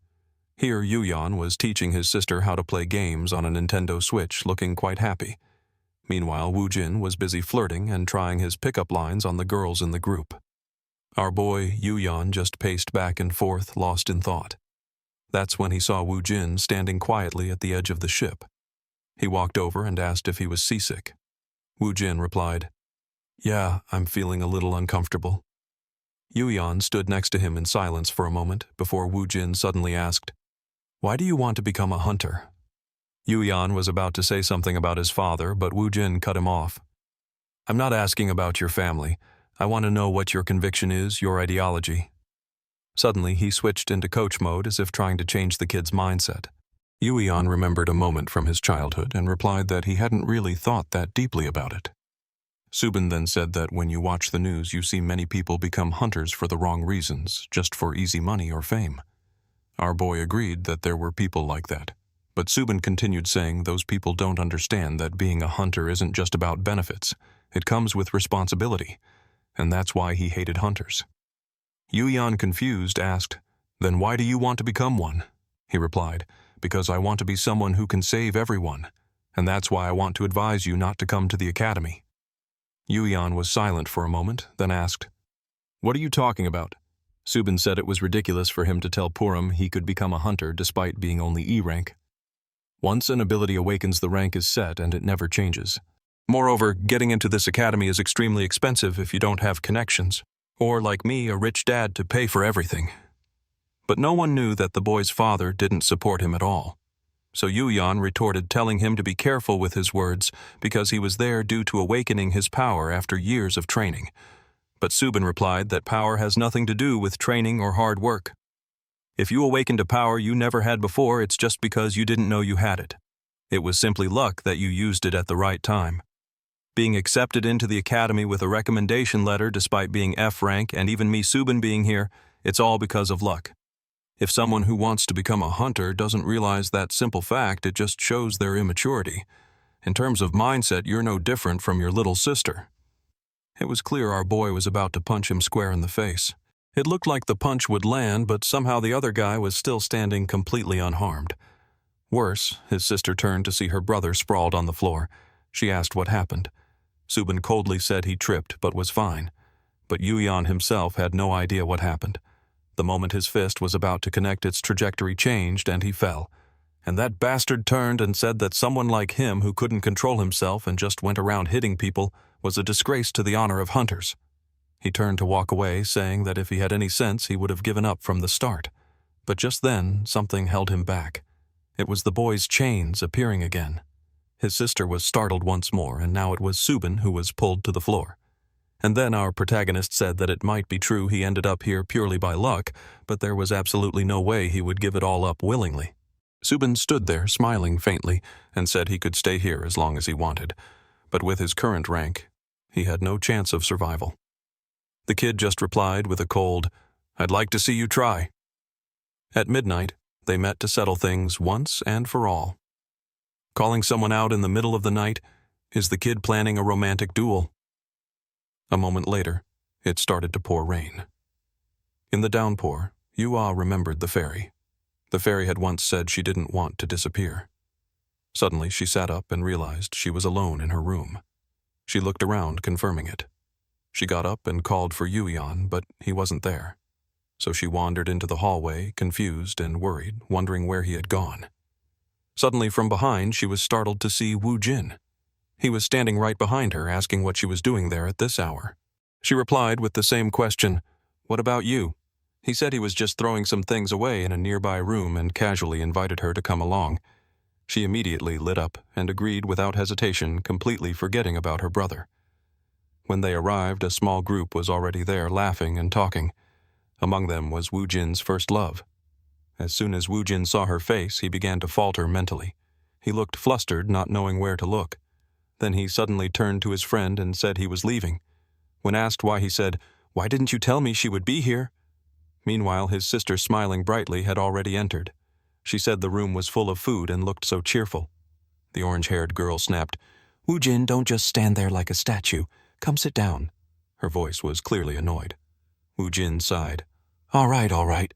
Here, Yuyan was teaching his sister how to play games on a Nintendo Switch, looking quite happy. Meanwhile, Woojin was busy flirting and trying his pickup lines on the girls in the group. Our boy, Yuyan, just paced back and forth, lost in thought. That's when he saw Woojin standing quietly at the edge of the ship. He walked over and asked if he was seasick. Woojin replied, "Yeah, I'm feeling a little uncomfortable." Yuyan stood next to him in silence for a moment before Woojin suddenly asked, "Why do you want to become a hunter?" Yuyan was about to say something about his father, but Woojin cut him off. "I'm not asking about your family. I want to know what your conviction is, your ideology." Suddenly, he switched into coach mode as if trying to change the kid's mindset. Yuyan remembered a moment from his childhood and replied that he hadn't really thought that deeply about it. Subin then said that when you watch the news, you see many people become hunters for the wrong reasons, just for easy money or fame. Our boy agreed that there were people like that, but Subin continued saying those people don't understand that being a hunter isn't just about benefits. It comes with responsibility, and that's why he hated hunters. Yuyan, confused, asked, "Then why do you want to become one?" He replied, "Because I want to be someone who can save everyone, and that's why I want to advise you not to come to the academy." Yuyan was silent for a moment, then asked, "What are you talking about?" Subin said it was ridiculous for him to tell Purim he could become a hunter despite being only E rank. Once an ability awakens, the rank is set and it never changes. Moreover, getting into this academy is extremely expensive if you don't have connections, or like me, a rich dad to pay for everything. But no one knew that the boy's father didn't support him at all. So Yuyan retorted, telling him to be careful with his words because he was there due to awakening his power after years of training. But Subin replied that power has nothing to do with training or hard work. If you awakened a power you never had before, it's just because you didn't know you had it. It was simply luck that you used it at the right time. Being accepted into the academy with a recommendation letter despite being F rank and even me, Subin, being here, it's all because of luck. If someone who wants to become a hunter doesn't realize that simple fact, it just shows their immaturity. In terms of mindset, you're no different from your little sister. It was clear our boy was about to punch him square in the face. It looked like the punch would land, but somehow the other guy was still standing completely unharmed. Worse, his sister turned to see her brother sprawled on the floor. She asked what happened. Subin coldly said he tripped but was fine. But Yuyan himself had no idea what happened. The moment his fist was about to connect, its trajectory changed and he fell. And that bastard turned and said that someone like him who couldn't control himself and just went around hitting people was a disgrace to the honor of hunters. He turned to walk away, saying that if he had any sense he would have given up from the start. But just then, something held him back. It was the boy's chains appearing again. His sister was startled once more, and now it was Subin who was pulled to the floor. And then our protagonist said that it might be true he ended up here purely by luck, but there was absolutely no way he would give it all up willingly. Subin stood there, smiling faintly, and said he could stay here as long as he wanted. But with his current rank, he had no chance of survival. The kid just replied with a cold, "I'd like to see you try." At midnight, they met to settle things once and for all. Calling someone out in the middle of the night, is the kid planning a romantic duel? A moment later, it started to pour rain. In the downpour, Yua remembered the fairy. The fairy had once said she didn't want to disappear. Suddenly, she sat up and realized she was alone in her room. She looked around, confirming it. She got up and called for Yuyan, but he wasn't there. So she wandered into the hallway, confused and worried, wondering where he had gone. Suddenly from behind, she was startled to see Wu Jin. He was standing right behind her, asking what she was doing there at this hour. She replied with the same question, "What about you?" He said he was just throwing some things away in a nearby room and casually invited her to come along. She immediately lit up and agreed without hesitation, completely forgetting about her brother. When they arrived, a small group was already there, laughing and talking. Among them was Wu Jin's first love. As soon as Wu Jin saw her face, he began to falter mentally. He looked flustered, not knowing where to look. Then he suddenly turned to his friend and said he was leaving. When asked why, he said, "Why didn't you tell me she would be here?" Meanwhile, his sister, smiling brightly, had already entered. She said the room was full of food and looked so cheerful. The orange-haired girl snapped, "Wu Jin, don't just stand there like a statue. Come sit down." Her voice was clearly annoyed. Wu Jin sighed, all right,"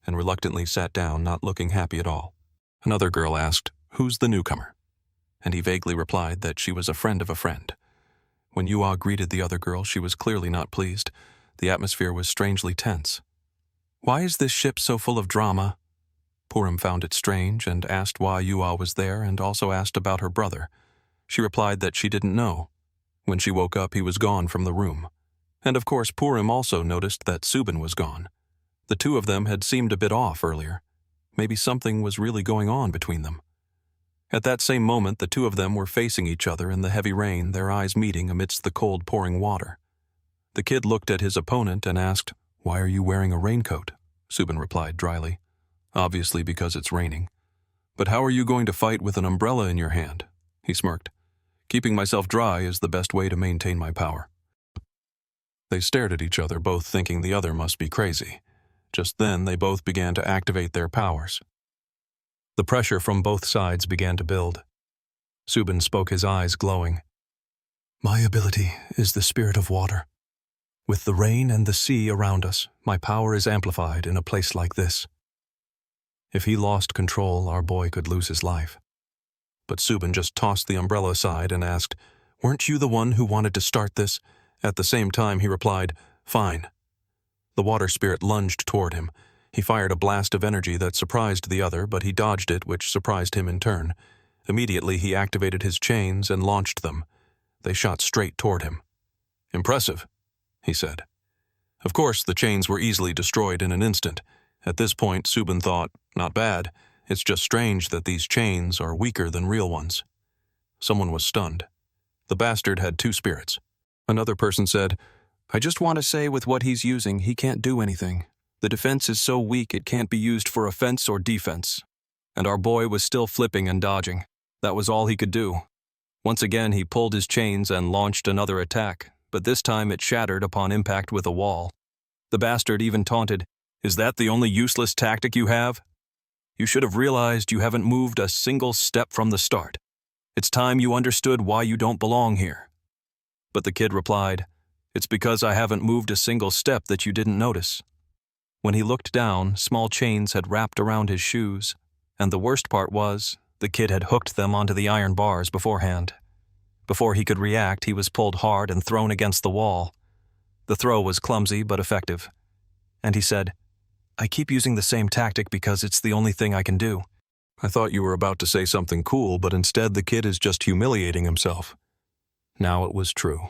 and reluctantly sat down, not looking happy at all. Another girl asked, "Who's the newcomer?" And he vaguely replied that she was a friend of a friend. When Yua greeted the other girl, she was clearly not pleased. The atmosphere was strangely tense. "Why is this ship so full of drama?" Purim found it strange and asked why Yua was there and also asked about her brother. She replied that she didn't know. When she woke up, he was gone from the room. And of course, Purim also noticed that Subin was gone. The two of them had seemed a bit off earlier. Maybe something was really going on between them. At that same moment, the two of them were facing each other in the heavy rain, their eyes meeting amidst the cold pouring water. The kid looked at his opponent and asked, "Why are you wearing a raincoat?" Subin replied dryly, "Obviously because it's raining." "But how are you going to fight with an umbrella in your hand?" He smirked. "Keeping myself dry is the best way to maintain my power." They stared at each other, both thinking the other must be crazy. Just then, they both began to activate their powers. The pressure from both sides began to build. Subin spoke, his eyes glowing. "My ability is the spirit of water. With the rain and the sea around us, my power is amplified in a place like this." If he lost control, our boy could lose his life. But Subin just tossed the umbrella aside and asked, "Weren't you the one who wanted to start this?" At the same time, he replied, "Fine." The water spirit lunged toward him. He fired a blast of energy that surprised the other, but he dodged it, which surprised him in turn. Immediately, he activated his chains and launched them. They shot straight toward him. "Impressive," he said. Of course, the chains were easily destroyed in an instant. At this point, Subin thought, not bad. It's just strange that these chains are weaker than real ones. Someone was stunned. The bastard had two spirits. Another person said, "I just want to say with what he's using, he can't do anything. The defense is so weak it can't be used for offense or defense." And our boy was still flipping and dodging. That was all he could do. Once again, he pulled his chains and launched another attack, but this time it shattered upon impact with a wall. The bastard even taunted, "Is that the only useless tactic you have? You should have realized you haven't moved a single step from the start. It's time you understood why you don't belong here." But the kid replied, "It's because I haven't moved a single step that you didn't notice." When he looked down, small chains had wrapped around his shoes, and the worst part was, the kid had hooked them onto the iron bars beforehand. Before he could react, he was pulled hard and thrown against the wall. The throw was clumsy but effective. And he said, "I keep using the same tactic because it's the only thing I can do." I thought you were about to say something cool, but instead the kid is just humiliating himself. Now it was true.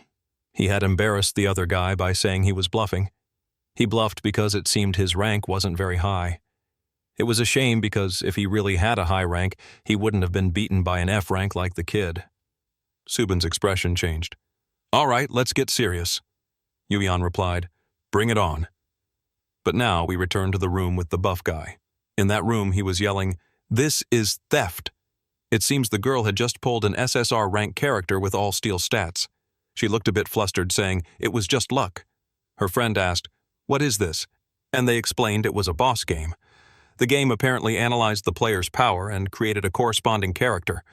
He had embarrassed the other guy by saying he was bluffing. He bluffed because it seemed his rank wasn't very high. It was a shame because if he really had a high rank, he wouldn't have been beaten by an F rank like the kid. Subin's expression changed. "All right, let's get serious." Yuyan replied, "Bring it on." But now we returned to the room with the buff guy. In that room, he was yelling, "This is theft." It seems the girl had just pulled an SSR rank character with all steel stats. She looked a bit flustered, saying, "It was just luck." Her friend asked, "What is this?" And they explained it was a boss game. The game apparently analyzed the player's power and created a corresponding character.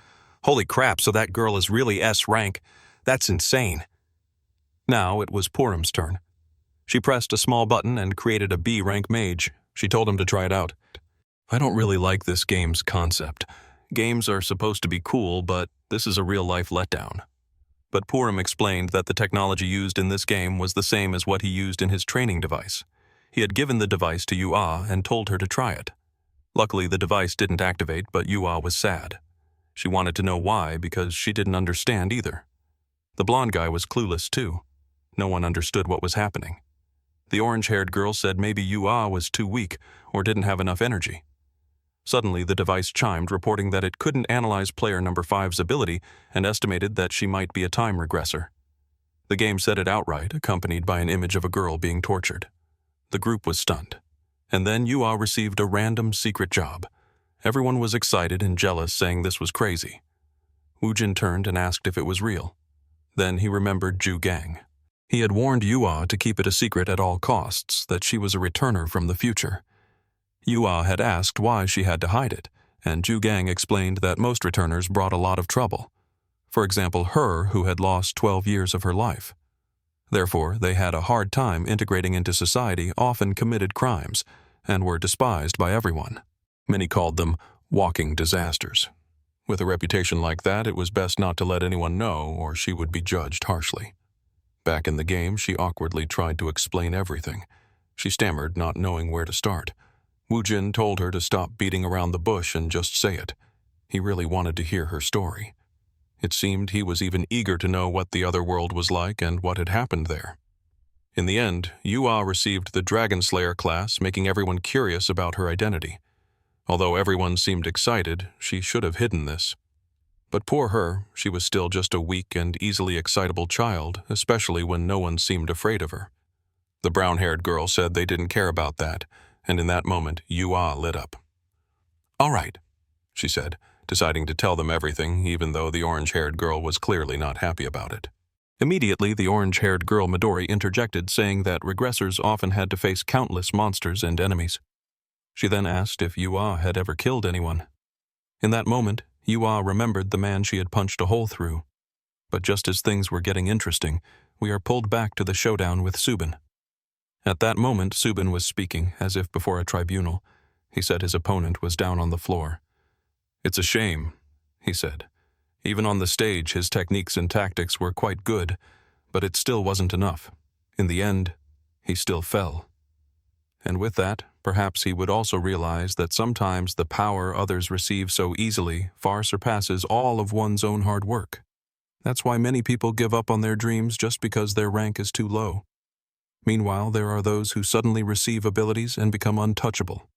Holy crap, so that girl is really S rank. That's insane. Now it was Purim's turn. She pressed a small button and created a B rank mage. She told him to try it out. "I don't really like this game's concept. Games are supposed to be cool, but this is a real-life letdown." But Purim explained that the technology used in this game was the same as what he used in his training device. He had given the device to Yua and told her to try it. Luckily, the device didn't activate, but Yua was sad. She wanted to know why because she didn't understand either. The blonde guy was clueless too. No one understood what was happening. The orange-haired girl said maybe Yua was too weak or didn't have enough energy. Suddenly, the device chimed, reporting that it couldn't analyze player number 5's ability and estimated that she might be a time regressor. The game said it outright, accompanied by an image of a girl being tortured. The group was stunned. And then Yua received a random secret job. Everyone was excited and jealous, saying this was crazy. Woojin turned and asked if it was real. Then he remembered Ju Gang. He had warned Yua to keep it a secret at all costs, that she was a returner from the future. Yua had asked why she had to hide it, and Ju Gang explained that most returners brought a lot of trouble. For example, her who had lost 12 years of her life. Therefore, they had a hard time integrating into society, often committed crimes, and were despised by everyone. Many called them walking disasters. With a reputation like that, it was best not to let anyone know, or she would be judged harshly. Back in the game, she awkwardly tried to explain everything. She stammered, not knowing where to start. Woojin told her to stop beating around the bush and just say it. He really wanted to hear her story. It seemed he was even eager to know what the other world was like and what had happened there. In the end, Yua received the Dragon Slayer class, making everyone curious about her identity. Although everyone seemed excited, she should have hidden this. But poor her, she was still just a weak and easily excitable child, especially when no one seemed afraid of her. The brown-haired girl said they didn't care about that, and in that moment, Yua lit up. "All right," she said, deciding to tell them everything, even though the orange-haired girl was clearly not happy about it. Immediately, the orange-haired girl Midori interjected, saying that regressors often had to face countless monsters and enemies. She then asked if Yua had ever killed anyone. In that moment, Yua remembered the man she had punched a hole through. But just as things were getting interesting, we are pulled back to the showdown with Subin. At that moment, Subin was speaking, as if before a tribunal. He said his opponent was down on the floor. "It's a shame," he said. "Even on the stage, his techniques and tactics were quite good, but it still wasn't enough. In the end, he still fell." And with that, perhaps he would also realize that sometimes the power others receive so easily far surpasses all of one's own hard work. That's why many people give up on their dreams just because their rank is too low. Meanwhile, there are those who suddenly receive abilities and become untouchable.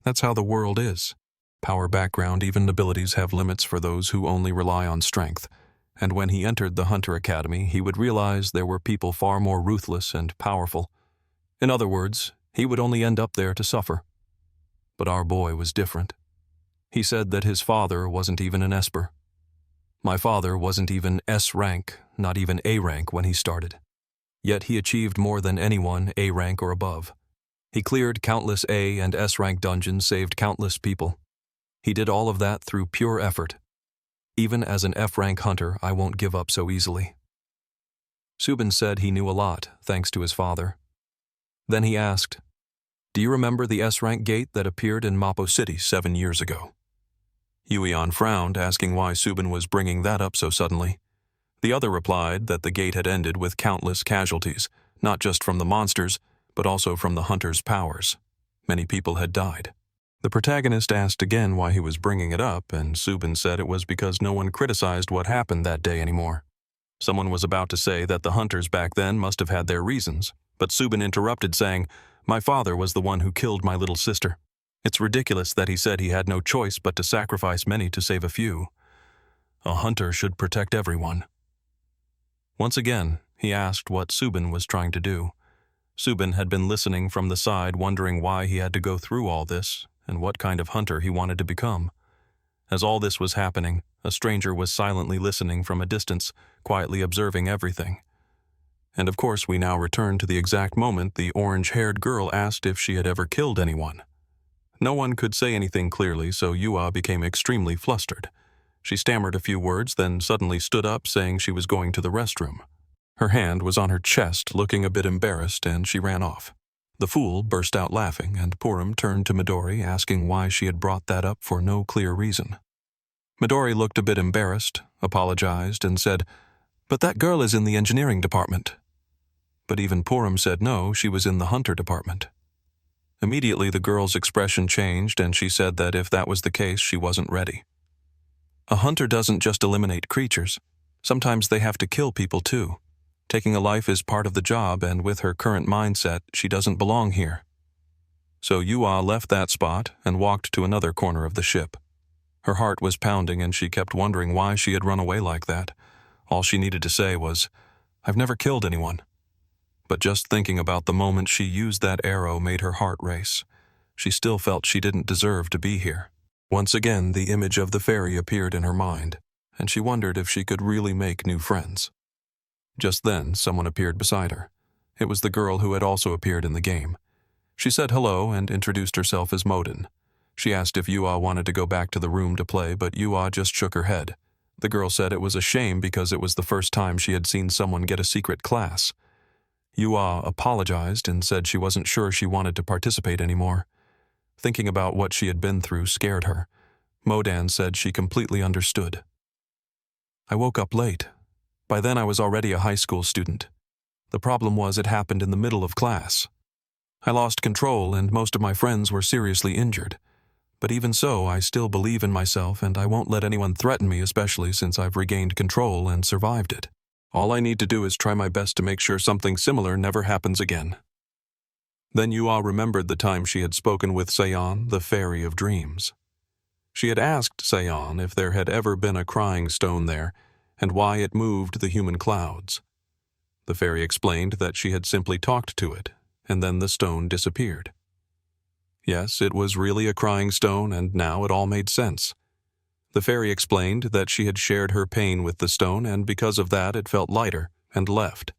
That's how the world is. Power, background, even abilities have limits for those who only rely on strength. And when he entered the Hunter Academy, he would realize there were people far more ruthless and powerful. In other words, he would only end up there to suffer. But our boy was different. He said that his father wasn't even an Esper. My father wasn't even S rank, not even A rank when he started. Yet he achieved more than anyone A rank or above. He cleared countless A and S rank dungeons, saved countless people. He did all of that through pure effort. Even as an F rank hunter, I won't give up so easily. Subin said he knew a lot, thanks to his father. Then he asked, "Do you remember the S-rank gate that appeared in Mappo City 7 years ago?" Yuion frowned, asking why Subin was bringing that up so suddenly. The other replied that the gate had ended with countless casualties, not just from the monsters, but also from the hunter's powers. Many people had died. The protagonist asked again why he was bringing it up, and Subin said it was because no one criticized what happened that day anymore. Someone was about to say that the hunters back then must have had their reasons, but Subin interrupted, saying, "My father was the one who killed my little sister. It's ridiculous that he said he had no choice but to sacrifice many to save a few. A hunter should protect everyone." Once again, he asked what Subin was trying to do. Subin had been listening from the side, wondering why he had to go through all this and what kind of hunter he wanted to become. As all this was happening, a stranger was silently listening from a distance, quietly observing everything. And of course, we now return to the exact moment the orange-haired girl asked if she had ever killed anyone. No one could say anything clearly, so Yua became extremely flustered. She stammered a few words, then suddenly stood up, saying she was going to the restroom. Her hand was on her chest, looking a bit embarrassed, and she ran off. The fool burst out laughing, and Purim turned to Midori, asking why she had brought that up for no clear reason. Midori looked a bit embarrassed, apologized, and said, "But that girl is in the engineering department." But even Purim said no, she was in the hunter department. Immediately the girl's expression changed and she said that if that was the case, she wasn't ready. A hunter doesn't just eliminate creatures. Sometimes they have to kill people too. Taking a life is part of the job, and with her current mindset, she doesn't belong here. So Yua left that spot and walked to another corner of the ship. Her heart was pounding and she kept wondering why she had run away like that. All she needed to say was, "I've never killed anyone." But just thinking about the moment she used that arrow made her heart race. She still felt she didn't deserve to be here. Once again, the image of the fairy appeared in her mind, and she wondered if she could really make new friends. Just then, someone appeared beside her. It was the girl who had also appeared in the game. She said hello and introduced herself as Modin. She asked if Yua wanted to go back to the room to play, but Yua just shook her head. The girl said it was a shame because it was the first time she had seen someone get a secret class. Yua apologized and said she wasn't sure she wanted to participate anymore. Thinking about what she had been through scared her. Modan said she completely understood. "I woke up late. By then I was already a high school student. The problem was it happened in the middle of class. I lost control and most of my friends were seriously injured. But even so, I still believe in myself and I won't let anyone threaten me, especially since I've regained control and survived it. All I need to do is try my best to make sure something similar never happens again." Then Yua remembered the time she had spoken with Sayon, the fairy of dreams. She had asked Sayon if there had ever been a crying stone there, and why it moved the human clouds. The fairy explained that she had simply talked to it, and then the stone disappeared. Yes, it was really a crying stone, and now it all made sense. The fairy explained that she had shared her pain with the stone, and because of that it felt lighter and left.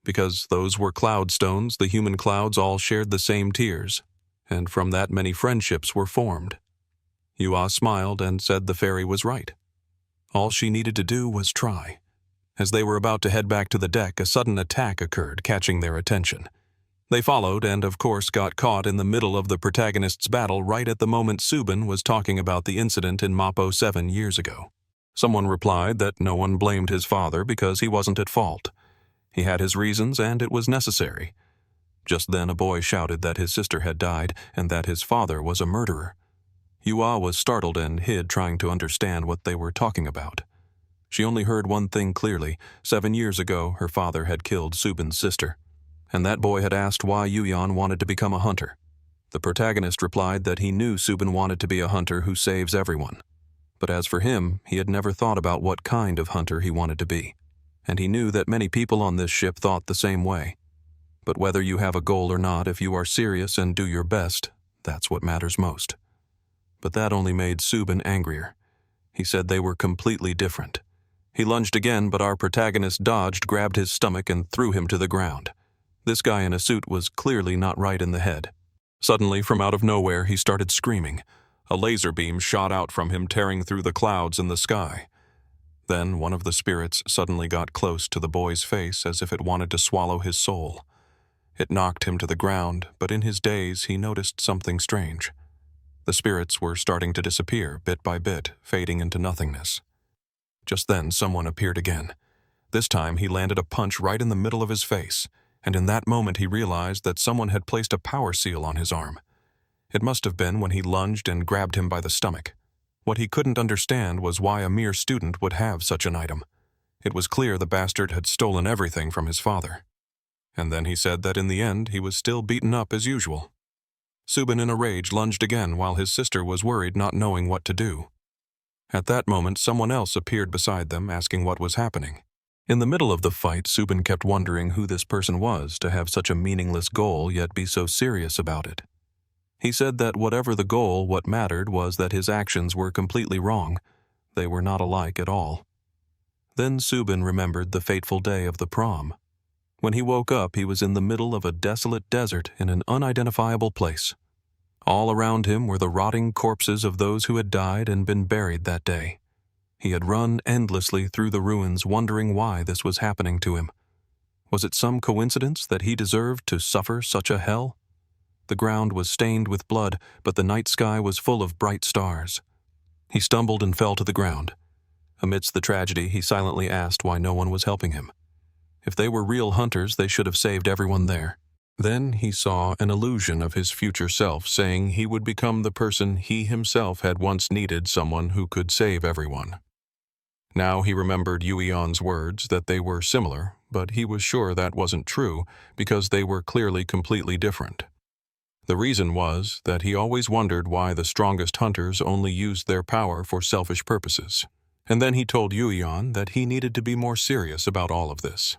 Because those were cloud stones, the human clouds all shared the same tears, and from that many friendships were formed. Yua smiled and said the fairy was right. All she needed to do was try. As they were about to head back to the deck, a sudden attack occurred, catching their attention. They followed and, of course, got caught in the middle of the protagonist's battle right at the moment Subin was talking about the incident in Mappo 7 years ago. Someone replied that no one blamed his father because he wasn't at fault. He had his reasons and it was necessary. Just then a boy shouted that his sister had died and that his father was a murderer. Yua was startled and hid, trying to understand what they were talking about. She only heard one thing clearly. 7 years ago, her father had killed Subin's sister. And that boy had asked why Yuyan wanted to become a hunter. The protagonist replied that he knew Subin wanted to be a hunter who saves everyone. But as for him, he had never thought about what kind of hunter he wanted to be. And he knew that many people on this ship thought the same way. But whether you have a goal or not, if you are serious and do your best, that's what matters most. But that only made Subin angrier. He said they were completely different. He lunged again, but our protagonist dodged, grabbed his stomach, and threw him to the ground. This guy in a suit was clearly not right in the head. Suddenly, from out of nowhere, he started screaming. A laser beam shot out from him, tearing through the clouds in the sky. Then one of the spirits suddenly got close to the boy's face as if it wanted to swallow his soul. It knocked him to the ground, but in his daze he noticed something strange. The spirits were starting to disappear, bit by bit, fading into nothingness. Just then someone appeared again. This time he landed a punch right in the middle of his face, and in that moment he realized that someone had placed a power seal on his arm. It must have been when he lunged and grabbed him by the stomach. What he couldn't understand was why a mere student would have such an item. It was clear the bastard had stolen everything from his father. And then he said that in the end he was still beaten up as usual. Subin in a rage lunged again while his sister was worried, not knowing what to do. At that moment someone else appeared beside them, asking what was happening. In the middle of the fight, Subin kept wondering who this person was to have such a meaningless goal yet be so serious about it. He said that whatever the goal, what mattered was that his actions were completely wrong. They were not alike at all. Then Subin remembered the fateful day of the prom. When he woke up, he was in the middle of a desolate desert in an unidentifiable place. All around him were the rotting corpses of those who had died and been buried that day. He had run endlessly through the ruins, wondering why this was happening to him. Was it some coincidence that he deserved to suffer such a hell? The ground was stained with blood, but the night sky was full of bright stars. He stumbled and fell to the ground. Amidst the tragedy, he silently asked why no one was helping him. If they were real hunters, they should have saved everyone there. Then he saw an illusion of his future self saying he would become the person he himself had once needed, someone who could save everyone. Now he remembered Yuion's words that they were similar, but he was sure that wasn't true because they were clearly completely different. The reason was that he always wondered why the strongest hunters only used their power for selfish purposes. And then he told Yuion that he needed to be more serious about all of this.